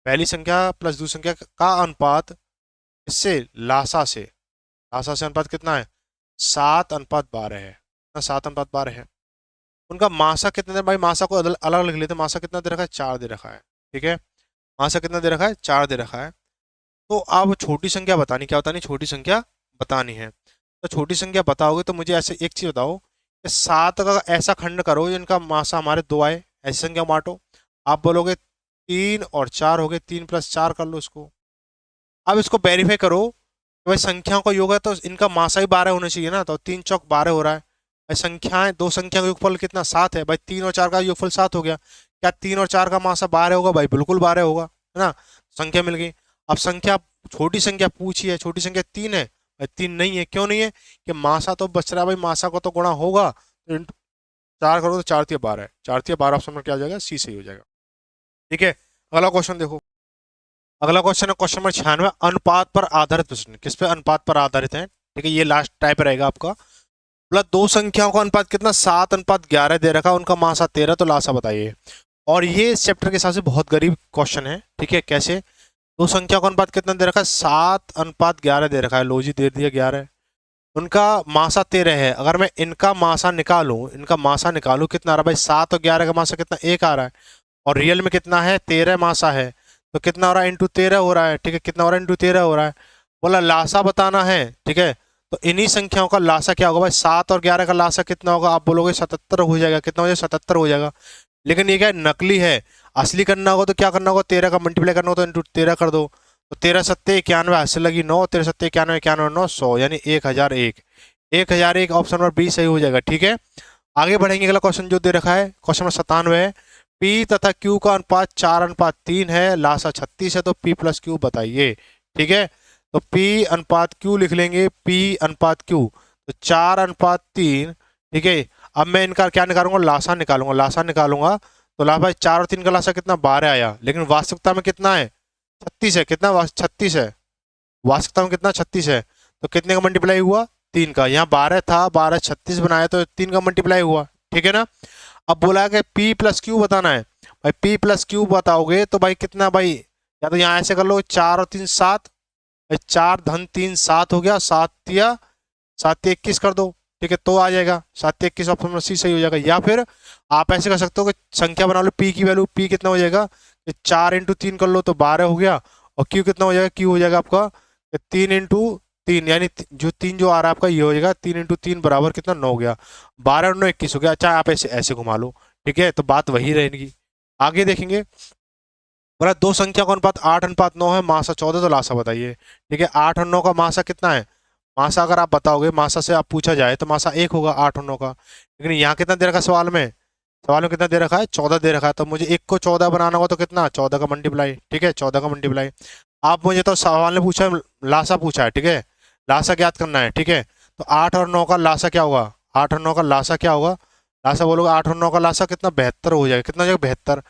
पहली संख्या प्लस दूसरी संख्या का अनुपात इससे लासा से अनुपात कितना है, 7:12 है ना, 7:12 है। उनका मासा कितना दे, भाई मासा को अलग अलग लिख लेते हैं। मासा कितना दे रखा है, 4 दे रखा है, ठीक है। मासा कितना दे रखा है, 4 दे रखा है। तो आप छोटी संख्या बतानी, क्या बतानी, छोटी संख्या बतानी है। तो छोटी संख्या बताओगे तो मुझे ऐसे एक चीज बताओ कि 7 का ऐसा खंड करो जिनका मासा हमारे 2 आए, ऐसी संख्या बांटो। आप बोलोगे 3 और 4 हो गए, 3 + 4 कर लो इसको। अब इसको वेरीफाई करो कि भाई संख्याओं का योग है तो इनका मासा ही 12 होना चाहिए ना, तो 3 चौक 12 हो रहा है। भाई संख्याएं, दो संख्या का योगफल कितना, 7 है। भाई 3 और 4 का योगफल 7 हो गया। क्या 3 और 4 का मासा 12 होगा, भाई बिल्कुल 12 होगा, है ना। संख्या मिल गई। अब संख्या, छोटी संख्या पूछी है, छोटी संख्या 3 है, भाई 3 नहीं है, क्यों नहीं है, कि मासा तो बच रहा है, भाई मासा को तो गुणा होगा, तो 4 करो तो 4 × 12 है, 4 × 12 ऑप्शन में क्या हो जाएगा, सी सही हो जाएगा, ठीक है। अगला क्वेश्चन देखो। अगला क्वेश्चन है क्वेश्चन नंबर 96, अनुपात पर आधारित प्रश्न। किस पे अनुपात पर आधारित है, ठीक है, ये लास्ट टाइप रहेगा आपका। मतलब दो संख्याओं का अनुपात कितना, 7:11 दे रखा, उनका मासा 13, तो लासा बताइए। और ये इस चैप्टर के हिसाब से बहुत गरीब क्वेश्चन है, ठीक है। कैसे, दो संख्याओं का अनुपात कितना दे रखा है, 7:11 दे रखा है, लो जी दे दिया 11, उनका मासा 13 है। अगर मैं इनका मासा निकालूं, इनका मासा निकालूं, कितना आ रहा है भाई, 7 और 11 का मासा कितना, 1 आ रहा है, और रियल में कितना है, 13 मासा है, तो कितना हो रहा है, इंटू 13 हो रहा है, ठीक है, कितना हो रहा है, इंटू 13 हो रहा है। बोला लासा बताना है, ठीक है, तो इन्हीं संख्याओं का लासा क्या होगा भाई, 7 और 11 का लासा कितना होगा, आप बोलोगे 77 हो जाएगा, कितना हो जाएगा, 77 हो जाएगा। लेकिन ये क्या है, नकली है। असली करना होगा तो क्या करना होगा, 13 का मल्टीप्लाई करना होगा तो इंटू 13 कर दो, तो 13 सत्ते 91, हासिल लगी 9, 13 सत्ते 91, 91 9, 100, यानी 1001, 1001 ऑप्शन नंबर बी सही हो जाएगा, ठीक है। आगे बढ़ेंगे, अगला क्वेश्चन जो दे रखा है क्वेश्चन नंबर 97 है, पी तथा क्यू का अनुपात 4:3 है, लासा 36 है, तो पी प्लस क्यू बताइए, ठीक है। तो पी अनुपात क्यू लिख लेंगे, पी अनुपात क्यू, तो 4:3, ठीक है। अब मैं इनका क्या निकालूंगा, लासा निकालूंगा, लासा निकालूंगा तो ला भाई 4 और 3 का लासा कितना, 12 आया, लेकिन वास्तविकता में कितना है, 36 है, कितना 36 है, वास्तविकता में कितना 36 है, तो कितने का मल्टीप्लाई हुआ, 3 का। यहाँ 12 था, 12 36 बनाया तो 3 का मल्टीप्लाई हुआ, ठीक है ना। अब बोला है कि पी प्लस क्यू बताना है, भाई पी प्लस क्यू बताओगे तो भाई कितना, भाई या तो यहाँ ऐसे कर लो, 4 और 3 7, 4 धन 3 7 हो गया, 7 या 21 कर दो, ठीक है, तो आ जाएगा 7 21 ऑप्शन में सी सही हो जाएगा। या फिर आप ऐसे कर सकते हो कि संख्या बना लो, पी की वैल्यू, पी कितना हो जाएगा, 4 × 3 कर लो तो 12 हो गया, और क्यू कितना हो जाएगा, क्यू हो जाएगा आपका 3 × 3, यानी जो 3 जो आ रहा है आपका ये हो जाएगा 3 × 3 बराबर कितना, 9 हो गया, 12 और 9 21 हो गया। अच्छा आप ऐसे ऐसे घुमा लो, ठीक है, तो बात वही रहेगी। आगे देखेंगे, बोला दो संख्या का अनुपात 8:9 है, मासा 14, तो लासा बताइए, ठीक है। 8 और 9 का मासा कितना है, मासा अगर आप बताओगे, मासा से आप पूछा जाए तो मासा 1 होगा 8 और 9 का, लेकिन यहाँ कितना दे रखा है सवाल में, सवाल में कितना दे रखा है, 14 दे रखा है, तो मुझे 1 को 14 बनाना होगा तो कितना, 14 का मल्टीप्लाई, ठीक है, 14 का मल्टीप्लाई। आप मुझे तो सवाल ने पूछा है, लासा पूछा है, ठीक है, लासा ज्ञात करना है, ठीक है। तो 8 और 9 का लासा क्या होगा, 8 और 9 का लासा क्या होगा, लासा बोलोगे 8 और 9 का लासा कितना, 72 हो जाएगा, कितना हो जाएगा, 72।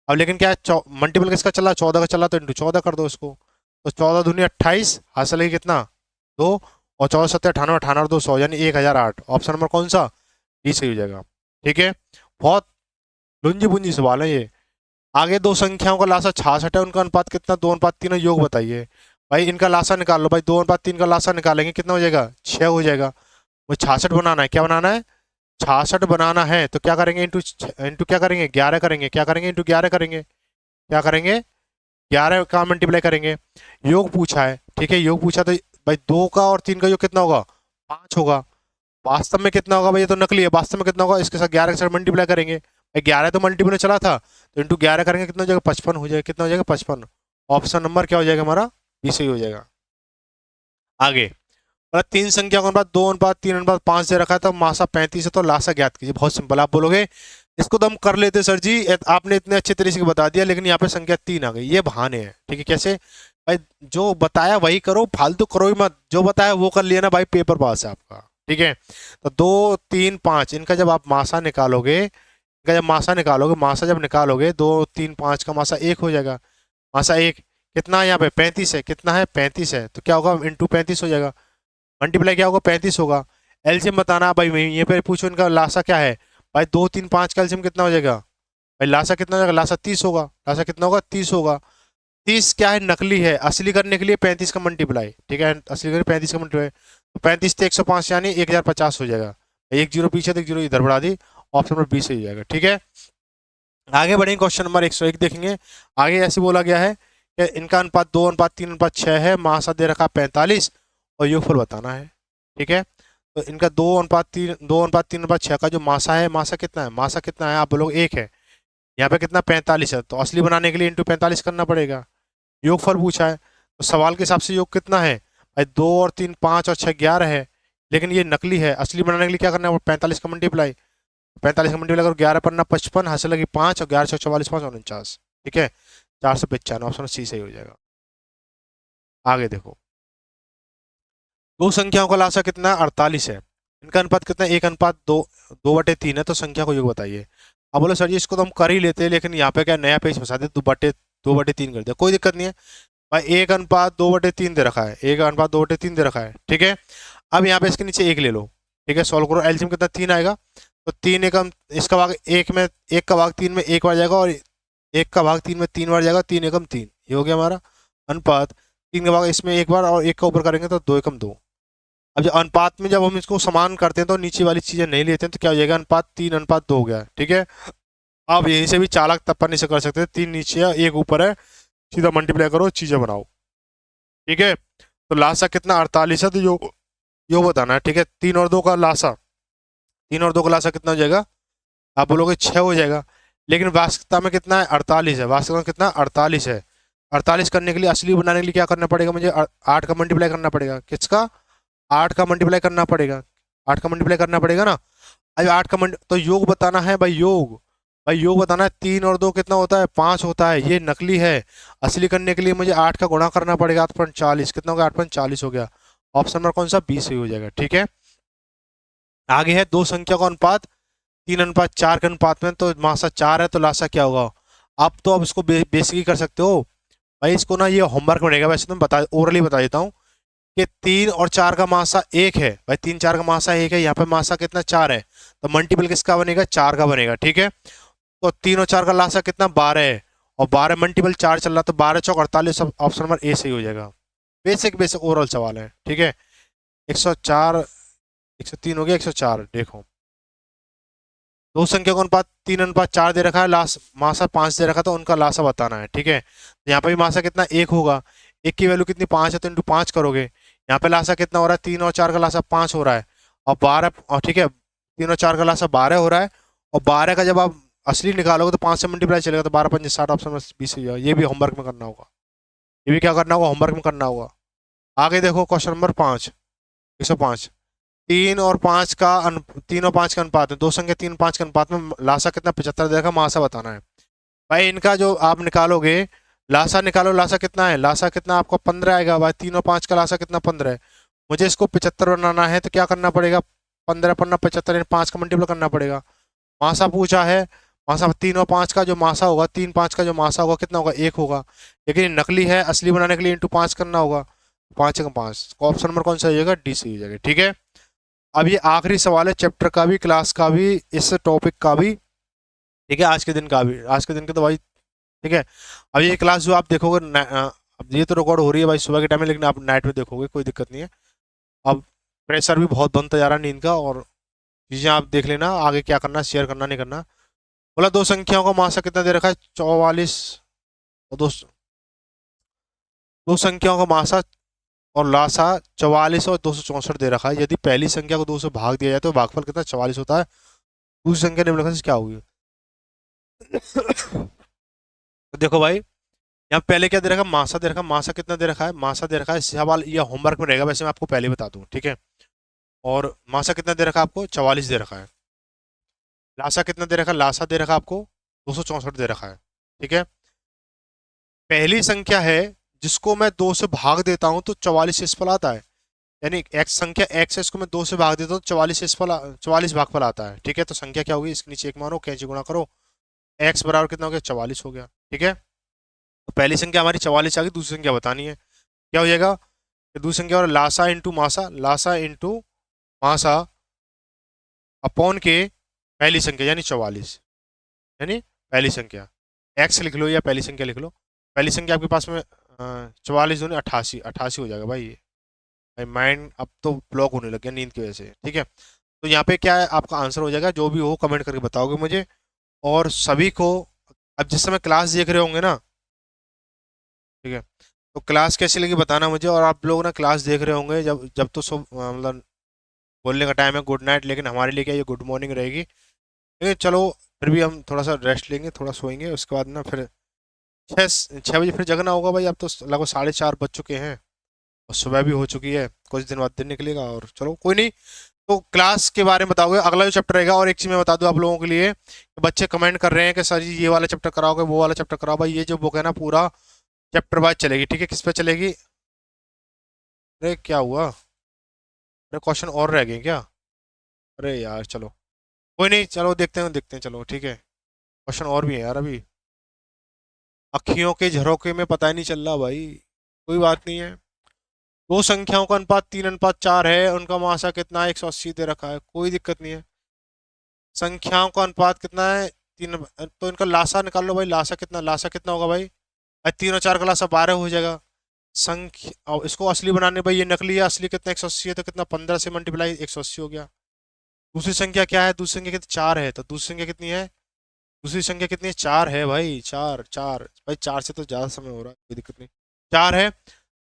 अब लेकिन क्या है, मल्टीपल किसका चला, 14 का चला, तो इंटू 14 कर दो इसको, तो 14 दूनी 28, हासिल है कितना, 2, और 14 सत्ते 98, 98 और 2 100, यानी 1008, ऑप्शन नंबर कौन सा, डी सही हो जाएगा, ठीक है। बहुत लुंजी बुंजी सवाल है ये। आगे दो संख्याओं का लासा 66 है, उनका अनुपात कितना, 2:3 योग बताइए। भाई इनका लासा निकाल लो, भाई 2:3 का लासा निकालेंगे कितना हो जाएगा, 6 हो जाएगा। वो 66 बनाना है, क्या बनाना है, 66 बनाना है, तो क्या करेंगे, इंटू क्या करेंगे, 11 करेंगे, क्या करेंगे, इंटू 11 करेंगे, क्या करेंगे, 11 का मल्टीप्लाई करेंगे। योग पूछा है, ठीक है, योग पूछा तो भाई 2 का और 3 का योग कितना होगा, 5 होगा। वास्तव में कितना होगा भाई, ये तो नकली है, वास्तव में कितना होगा, इसके साथ 11 के साथ मल्टीप्लाई करेंगे, 11 तो मल्टीपल में चला था, तो इंटू 11 करेंगे कितना हो जाएगा, 55 हो जाएगा, कितना हो जाएगा, 55। ऑप्शन नंबर क्या हो जाएगा हमारा, बी सही हो जाएगा। आगे, मतलब 3 संख्या का अनुपात 2:3:5 दे रखा है, तो मासा 35 है, तो लासा ज्ञात कीजिए। बहुत सिंपल, आप बोलोगे इसको तो हम कर लेते सर जी, आपने इतने अच्छे तरीके से बता दिया, लेकिन यहाँ पे संख्या 3 आ गई, ये बहाने हैं, ठीक है। कैसे भाई, जो बताया वही करो, फालतू करो ही मत, जो बताया वो कर लिया ना भाई, पेपर पास है आपका, ठीक है। तो 2 3 5 इनका जब आप मासा निकालोगे, इनका जब मासा निकालोगे, मासा जब निकालोगे 2 3 5 का मासा 1 हो जाएगा, मासा 1 कितना है यहाँ पे, 35 है, कितना है, 35 है, तो क्या होगा, इंटू 35 हो जाएगा, मल्टीप्लाई क्या होगा, 35 होगा। एलसीएम बताना भाई, ये पे पूछो इनका लासा क्या है, भाई 2 3 5 का एलसीएम कितना हो जाएगा, भाई लासा कितना हो जाएगा, लासा 30 होगा, लासा कितना होगा, 30 होगा। 30 क्या है, नकली है, असली करने के लिए 35 का मल्टीप्लाई, ठीक है, असली करने 35 का मल्टीप्लाई, तो 35 से 105 यानी 1050 हो जाएगा, एक जीरो पीछे तो एक जीरो इधर बढ़ा दी, ऑप्शन नंबर बी सही हो जाएगा। ठीक है, आगे बढ़ेंगे, क्वेश्चन नंबर 101 देखेंगे। आगे ऐसे बोला गया है कि इनका अनुपात 2:3:6 है, मासा दे रखा 45 और योगफल बताना है। ठीक है, तो इनका 2:3:6 का जो मासा है, मासा कितना है, मासा कितना है आप बोलोगे 1 है, यहाँ पे कितना 45 है, तो असली बनाने के लिए इंटू 45 करना पड़ेगा। योगफल पूछा है तो सवाल के हिसाब से योग कितना है भाई, 2 और 3 5 और 6 11 है, लेकिन ये नकली है। असली बनाने के लिए क्या करना है, 45 का मल्टीप्लाई, 45 का मल्टीप्लाई करो, 11×5 = 55, हासिल लगी 5 और 11×6 = 44, 5 और 49। ठीक है, 495, ऑप्शन सी सही हो जाएगा। आगे देखो, दो संख्याओं का लासा कितना है, 48 है, इनका अनुपात कितना है, 1:2, 2/3 है, तो संख्या को योग बताइए। अब बोलो सर जी इसको तो हम कर ही लेते हैं, लेकिन यहाँ पे क्या नया पेज फंसा दे, 2/3 कर दिया, कोई दिक्कत नहीं है भाई, 1:2/3 दे रखा है, 1:2/3 दे रखा है। ठीक है, अब यहाँ पे इसके नीचे 1 ले लो। ठीक है, सॉल्व करो, एलसीएम कितना 3 आएगा, तो 3 एकम इसका भाग 1 में, 1 का भाग 3 में 1 बार जाएगा, और 1 का भाग 3 में 3 बार जाएगा, 3 एकम 3, ये हो गया हमारा अनुपात। 3 का भाग इसमें 1 बार और 1 का ऊपर करेंगे तो 2 एकम 2। अब जब अनुपात में जब हम इसको समान करते हैं तो नीचे वाली चीजें नहीं लेते हैं, तो क्या हो जाएगा, अनुपात 3:2 हो गया। ठीक है, आप यहीं से भी चालाक तपनी से कर सकते हैं, 3 नीचे है 1 ऊपर है, सीधा मल्टीप्लाई करो, चीजें बनाओ। ठीक है, तो लासा कितना 48 है, तो यो बताना है। ठीक है, 3 और 2 का लासा, 3 और 2 का लासा कितना हो जाएगा, आप बोलोगे 6 हो जाएगा, लेकिन वास्तविकता में कितना है, 48 है, वास्तविकता में कितना 48 है। 48 करने के लिए, असली बनाने के लिए क्या करना पड़ेगा, मुझे 8 का मल्टीप्लाई करना पड़ेगा, किसका, 8 का मल्टीप्लाई करना पड़ेगा, 8 का मल्टीप्लाई करना पड़ेगा ना। अब 8 का तो योग बताना है भाई, योग, भाई योग बताना है, 3 और 2 कितना होता है, 5 होता है, ये नकली है। असली करने के लिए मुझे 8 का गुणा करना पड़ेगा, 8:40, कितना हो गया, 8:40 हो गया, ऑप्शन नंबर कौन सा, बी सही हो जाएगा। ठीक है, आगे है दो संख्या का अनुपात 3:4 के अनुपात में, तो मासा 4 है, तो लासा क्या होगा। आप तो अब इसको बेसिक ही कर सकते हो भाई, इसको ना ये होमवर्क बनेगा, वैसे तो बता ओरली बता देता हूँ कि 3 और 4 का मासा 1 है भाई, 3 4 का मासा 1 है, यहाँ पे मासा कितना 4 है, तो मल्टीपल किसका बनेगा, 4 का बनेगा। ठीक है, तो 3 और 4 का लासा कितना 12 है, और 12 मल्टीपल 4 चल रहा, तो 12×4 = 48, ऑप्शन नंबर ए सही हो जाएगा। बेसिक बेसिक ओवरऑल सवाल है। ठीक है, 104, 103 हो गया, 104 देखो, दो संख्या का अनुपात 3:4 दे रखा है, लास मासा 5 दे रखा, तो उनका लासा बताना है। ठीक है, तो यहाँ पे भी मासा कितना 1 होगा, 1 की वैल्यू कितनी 5 है, तो इंटू 5 करोगे, यहाँ पे लासा कितना हो रहा है, 3 और 4 का लासा 5 हो रहा है, और 12, और ठीक है 3 और 4 का लासा 12 हो रहा है, और 12 का जब आप असली निकालोगे तो 5 से मल्टीप्लाई चलेगा, तो 12×5 = 60, ऑप्शन 20 हो जाएगा। ये भी होमवर्क में करना होगा, ये भी क्या करना होगा, होमवर्क में करना होगा। आगे देखो, क्वेश्चन नंबर 5, 105, 3 और 5 का अनुपात है, दो संख्या 3 5 के अनुपात में लासा कितना 75 दे रखा, मासा बताना है। भाई इनका जो आप निकालोगे, लासा निकालो, लासा कितना है, लासा कितना आपको 15 आएगा भाई, 3 और 5 का लासा कितना 15 है, मुझे इसको 75 बनाना है, तो क्या करना पड़ेगा, 15×15 = 75, 5 का मल्टीप्लाई करना पड़ेगा। मासा पूछा है, मासा 3 और 5 का जो मासा होगा, 3 5 का जो मासा होगा कितना होगा, 1 होगा, लेकिन ये नकली है, असली बनाने के लिए इंटू 5 करना होगा, 5×5, ऑप्शन नंबर कौन सा हो जाएगा, डी सही हो जाएगा। ठीक है, अब ये आखिरी सवाल है चैप्टर का भी, क्लास का भी, इस टॉपिक का भी। ठीक है, आज के दिन का भी, आज के दिन का तो भाई ठीक है। अब ये क्लास जो आप देखोगे अब ये तो रिकॉर्ड हो रही है भाई सुबह के टाइम में, लेकिन आप नाइट में देखोगे कोई दिक्कत नहीं है। अब प्रेशर भी बहुत बनता जा रहा है नींद का, और चीज़ें आप देख लेना आगे क्या करना, शेयर करना नहीं करना। बोला दो संख्याओं का मासा कितना दे रखा है, 44, और दो संख्याओं का मासा और लासा 44 और 264 दे रखा है। यदि पहली संख्या को 2 से भाग दिया जाए तो भागफल कितना 44 होता है, दूसरी संख्या निम्नलिखित से क्या होगी। तो देखो भाई, यहाँ पहले क्या दे रखा है, मासा दे रखा है, मासा कितना दे रखा है, मासा दे रखा है, सवाल ये होमवर्क में रहेगा, वैसे मैं आपको पहले बता दूं। ठीक है, और मासा कितना दे रखा है आपको, 44 दे रखा है। लासा कितना दे रखा है, लासा दे रखा है आपको 264 दे रखा है। ठीक है, पहली संख्या है जिसको मैं 2 से भाग देता हूं तो 44 शेषफल आता है, यानी एक्स संख्या एक्स है, इसको मैं 2 से भाग देता हूँ 44 शेषफल 44 भागफल आता है। ठीक है, तो संख्या क्या होगी, इसके नीचे 1 मानो, कैंची गुणा करो, एक्स बराबर कितना हो गया, 44 हो गया। ठीक है, तो पहली संख्या हमारी 44 आ गई, दूसरी संख्या बतानी है, क्या हो जाएगा, दूसरी संख्या और लासा इंटू मासा, लासा इंटू मासा अपॉन के पहली संख्या यानी 44, यानी पहली संख्या एक्स लिख लो या पहली संख्या लिख लो। पहली संख्या आपके पास में 44 दूनी 88, 88 हो जाएगा भाई। ये भाई माइंड अब तो ब्लॉक होने लग गया नींद की वजह से। ठीक है, तो यहाँ पे क्या है आपका आंसर हो जाएगा, जो भी हो कमेंट करके बताओगे मुझे। और सभी को, अब जिस समय क्लास देख रहे होंगे ना, ठीक है, तो क्लास कैसी लगी बताना मुझे। और आप लोग ना क्लास देख रहे होंगे जब जब तो सब मतलब बोलने का टाइम है गुड नाइट, लेकिन हमारे लिए क्या ये गुड मॉर्निंग रहेगी। लेकिन चलो फिर भी हम थोड़ा सा रेस्ट लेंगे, थोड़ा सोएंगे, उसके बाद ना फिर 6 बजे फिर जगना होगा भाई। अब तो लगभग 4:30 बज चुके हैं और सुबह भी हो चुकी है, कुछ दिन बाद दिन निकलेगा। और चलो कोई नहीं, तो क्लास के बारे में बताओगे, अगला जो चैप्टर रहेगा। और एक चीज़ मैं बता दूं आप लोगों के लिए, बच्चे कमेंट कर रहे हैं कि सर जी ये वाला चैप्टर कराओगे, वो वाला चैप्टर कराओ। भाई ये जो बुक है ना पूरा चैप्टर वाइज चलेगी, ठीक है। किस पे चलेगी? अरे क्या हुआ? अरे क्वेश्चन और रह गए क्या? अरे यार चलो कोई नहीं, चलो देखते हैं चलो, ठीक है। क्वेश्चन और भी है यार अभी, अखियों के झरोके में पता ही नहीं चल रहा भाई। कोई बात नहीं है। दो संख्याओं का अनुपात 3:4 है, उनका मासा कितना है? 180 दे रखा है, कोई दिक्कत नहीं है। संख्याओं का अनुपात कितना है? 3, तो इनका लासा निकाल लो भाई। लासा कितना होगा भाई? 3 और 4 का लासा 12 हो जाएगा। संख्या, और इसको असली बनाने भाई, ये नकली है, असली कितना? 180 है, तो कितना 15 से मल्टीप्लाई 180 हो गया। दूसरी संख्या क्या है? दूसरी संख्या कितनी? 4 है, तो दूसरी संख्या कितनी है? दूसरी संख्या कितनी है? 4 है भाई, 4 4 भाई, 4 से तो ज़्यादा समय हो रहा है, कोई दिक्कत नहीं। 4 है,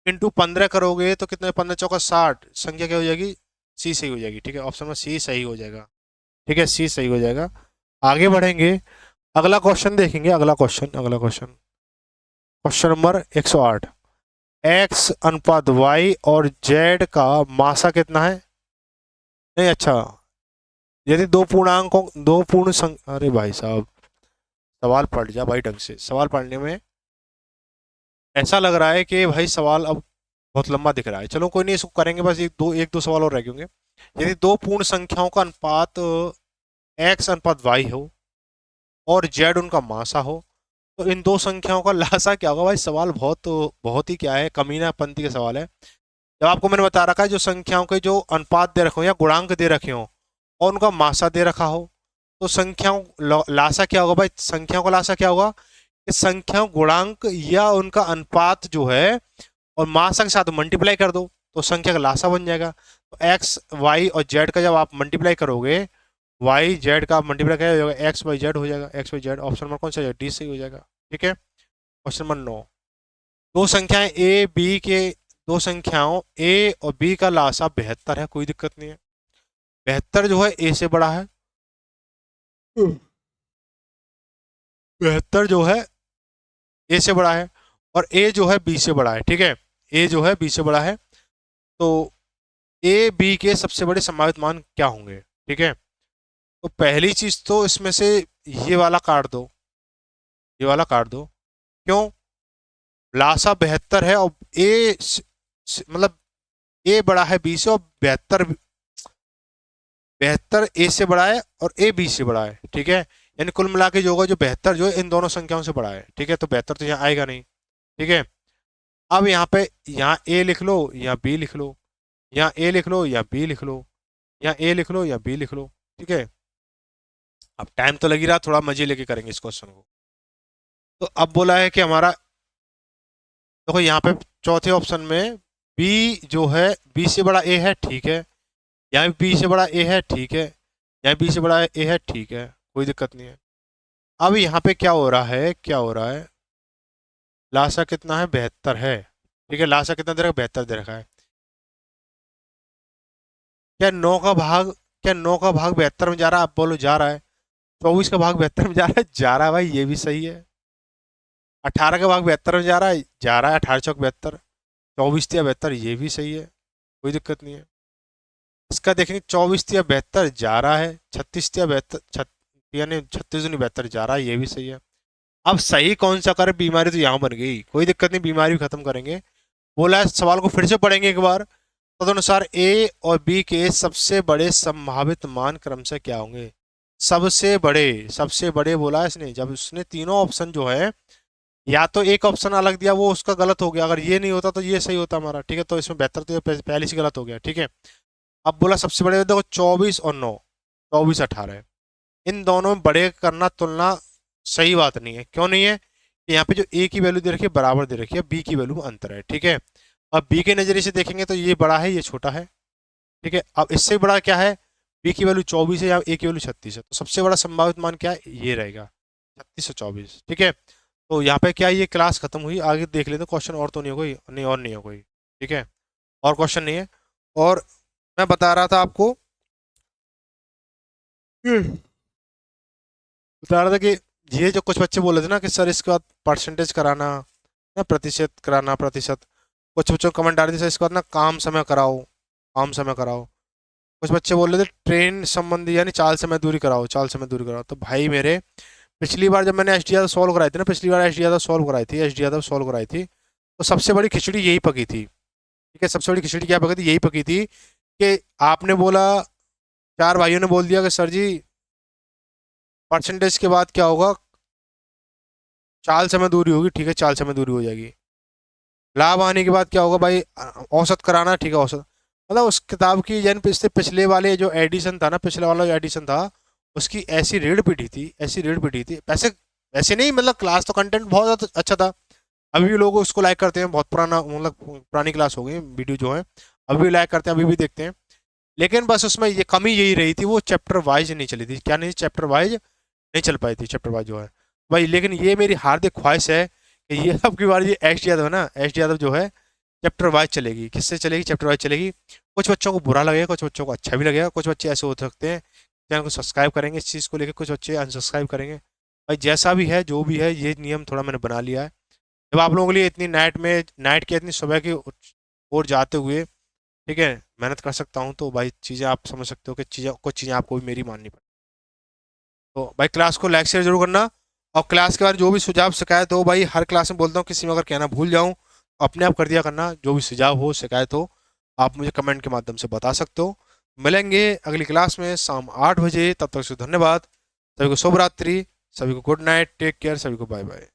इंटू 15 करोगे तो कितने? 15 चौका 60, संख्या क्या हो जाएगी? सी सही हो जाएगी, ठीक है। ऑप्शन में सी सही हो जाएगा, ठीक है, सी सही हो जाएगा। आगे बढ़ेंगे, अगला क्वेश्चन देखेंगे। क्वेश्चन नंबर 108, एक्स अनुपात वाई और जेड का मासा कितना है? नहीं, अच्छा, यदि दो पूर्ण संख्या, अरे भाई साहब सवाल पढ़ जा भाई ढंग से। सवाल पढ़ने में ऐसा लग रहा है कि भाई सवाल अब बहुत लंबा दिख रहा है। चलो कोई नहीं, इसको करेंगे, बस एक दो सवाल और रह गए होंगे। यदि दो पूर्ण संख्याओं का अनुपात एक्स अनुपात वाई हो और जेड उनका मासा हो, तो इन दो संख्याओं का लासा क्या होगा? भाई सवाल बहुत बहुत ही क्या है, कमीना पंथी का सवाल है। जब आपको मैंने बता रखा है जो संख्याओं के जो अनुपात दे रखे हो या गुणांक दे रखे हो और उनका मासा दे रखा हो, तो संख्याओं लासा क्या होगा भाई? संख्याओं का लासा क्या होगा? कि संख्याओं गुणांक या उनका अनुपात जो है और मासा के साथ मल्टीप्लाई कर दो तो संख्या का लासा बन जाएगा। तो एक्स वाई और जेड का जब आप मल्टीप्लाई करोगे, वाई जेड का मल्टीप्लाई क्या हो जाएगा? एक्स वाई जेड हो जाएगा, X Y Z. Option number कौन सा है? डी सही हो जाएगा, ठीक है। क्वेश्चन नंबर 9, दो संख्याएं ए बी के दो संख्याओं ए और बी का लासा 72 है, कोई दिक्कत नहीं है। 72 जो है ए से बड़ा है, 72 जो है ए से बड़ा है, और ए जो है बी से बड़ा है, ठीक है। ए जो है बी से बड़ा है, तो ए बी के सबसे बड़े संभावित मान क्या होंगे, ठीक है। तो पहली चीज तो इसमें से ये वाला काट दो, ये वाला काट दो। क्यों? लासा 72 है और ए मतलब ए बड़ा है बी से, और 72 ए से बड़ा है और ए बी से बड़ा है, ठीक है। यानी कुल मिला के जो होगा, जो 72 जो है इन दोनों संख्याओं से बड़ा है, ठीक है। तो 72 तो यहाँ आएगा नहीं, ठीक है। अब यहाँ पे यहाँ ए लिख लो या बी लिख लो, यहाँ ए लिख लो या बी लिख लो, यहाँ ए लिख लो या बी लिख लो, ठीक है। अब टाइम तो लगी रहा, थोड़ा मजे लेके करेंगे इस क्वेश्चन को। तो अब बोला है कि हमारा, देखो यहाँ पे चौथे ऑप्शन में बी जो है बी से बड़ा ए है, ठीक है। यहाँ भी बी से बड़ा ए है, ठीक है। यहाँ बी से बड़ा ए है, ठीक है, कोई दिक्कत नहीं है। अब यहाँ पे क्या हो रहा है, लासा कितना है? 72 है, ठीक है। लासा कितना दे रखा है? 72 दे रखा है। क्या 9 का भाग, क्या 9 का भाग 72 में जा रहा है? आप बोलो जा रहा है। 24 का भाग 72 में जा रहा है? जा रहा है भाई, ये भी सही है। 18 का भाग 72 में जा रहा है? जा रहा है। 18 चौक 72, 24 तिया 72, ये भी सही है, कोई दिक्कत नहीं है। इसका देखेंगे 24 तिया 72 जा रहा है, 36 तिया 72 यानी 36 दूनी 72 जा रहा है, ये भी सही है। अब सही कौन सा करे? बीमारी तो यहाँ बन गई, कोई दिक्कत नहीं, बीमारी भी खत्म करेंगे। बोला है सवाल को फिर से पढ़ेंगे एक बार। तदनुसार ए और बी के सबसे बड़े संभावित मान क्रमशः क्या होंगे? सबसे बड़े बोला है इसने। जब उसने तीनों ऑप्शन जो है, या तो एक ऑप्शन अलग दिया वो उसका गलत हो गया, अगर ये नहीं होता तो ये सही होता हमारा, ठीक है। तो इसमें 72 तो पहले से गलत हो गया, ठीक है। अब बोला सबसे बड़े, देखो 24 और 9, 24 18 है, इन दोनों में बड़े करना तुलना सही बात नहीं है। क्यों नहीं है? कि यहाँ पे जो ए की वैल्यू दे रखी है बराबर दे रखी है, बी की वैल्यू में अंतर है, ठीक है। अब बी के नजरिए से देखेंगे तो ये बड़ा है, ये छोटा है, ठीक है। अब इससे बड़ा क्या है? बी की वैल्यू 24 है या ए की वैल्यू 36 है, तो सबसे बड़ा संभावित मान क्या है, ये रहेगा 36 और 24। ठीक है, तो यहाँ पे क्या ये क्लास खत्म हुई, आगे देख लेते क्वेश्चन और तो नहीं हो कोई, नहीं और नहीं हो कोई। ठीक है, और क्वेश्चन नहीं है। और मैं बता रहा था आपको, बता रहा था कि ये जो कुछ बच्चे बोल रहे थे ना कि सर इसके बाद परसेंटेज कराना, ना प्रतिशत कराना, प्रतिशत, कुछ बच्चों को कमेंट आ रही थी सर इसके बाद ना काम समय कराओ, काम समय कराओ। कुछ बच्चे बोल रहे थे ट्रेन संबंधी यानी चाल समय दूरी कराओ, चाल समय दूरी कराओ। तो भाई मेरे, पिछली बार जब मैंने एच डी यादव सॉल्व कराई थी ना, पिछली बार एच डी यादव सॉल्व कराई थी, एच डी यादव सॉल्व कराई थी, तो सबसे बड़ी खिचड़ी यही पकी थी। ठीक है, सबसे बड़ी खिचड़ी क्या पकी थी, यही पकी थी कि आपने बोला, चार भाइयों ने बोल दिया कि सर जी परसेंटेज के बाद क्या होगा, चाल समय दूरी होगी। ठीक है, चाल समय दूरी हो जाएगी। लाभ आने के बाद क्या होगा भाई, औसत कराना। ठीक है, औसत, मतलब उस किताब की यानी इससे पिछले वाले जो एडिशन था ना, पिछले वाला जो एडिशन था, उसकी ऐसी रीड पिटी थी, ऐसी रीड पिटी थी। वैसे वैसे नहीं, मतलब क्लास तो कंटेंट बहुत ज़्यादा अच्छा था, अभी भी लोग उसको लाइक करते हैं, बहुत पुराना, मतलब पुरानी क्लास हो गई वीडियो जो है, अभी भी लाइक करते हैं, अभी भी देखते हैं। लेकिन बस उसमें ये कमी यही रही थी, वो चैप्टर वाइज नहीं चली थी। क्या नहीं, चैप्टर वाइज नहीं चल पाई थी, चैप्टर वाइज जो है भाई। लेकिन ये मेरी हार्दिक ख्वाहिश है कि ये अब की बार ये एच डी यादव है ना, एच डी यादव जो है चैप्टर वाइज चलेगी। किससे चलेगी, चैप्टर वाइज चलेगी। कुछ बच्चों को बुरा लगेगा, कुछ बच्चों को अच्छा भी लगेगा, कुछ बच्चे ऐसे हो सकते हैं चैनल को सब्सक्राइब करेंगे इस चीज़ को लेकर, कुछ बच्चे अनसब्सक्राइब करेंगे। भाई जैसा भी है, जो भी है, ये नियम थोड़ा मैंने बना लिया है। जब आप लोगों के लिए इतनी नाइट की, इतनी सुबह की ओर जाते हुए, ठीक है, मेहनत कर सकता हूँ, तो भाई चीज़ें आप समझ सकते हो कि चीज़ें, कुछ चीज़ें आपको भी मेरी माननी पड़े। तो भाई क्लास को लाइक शेयर जरूर करना। और क्लास के बारे में जो भी सुझाव शिकायत हो, भाई हर क्लास में बोलता हूँ, किसी में अगर कहना भूल जाऊँ अपने आप कर दिया करना। जो भी सुझाव हो, शिकायत हो, आप मुझे कमेंट के माध्यम से बता सकते हो। मिलेंगे अगली क्लास में शाम 8 बजे, तब तक से धन्यवाद। सभी को शुभ रात्रि, सभी को गुड नाइट, टेक केयर, सभी को बाय बाय।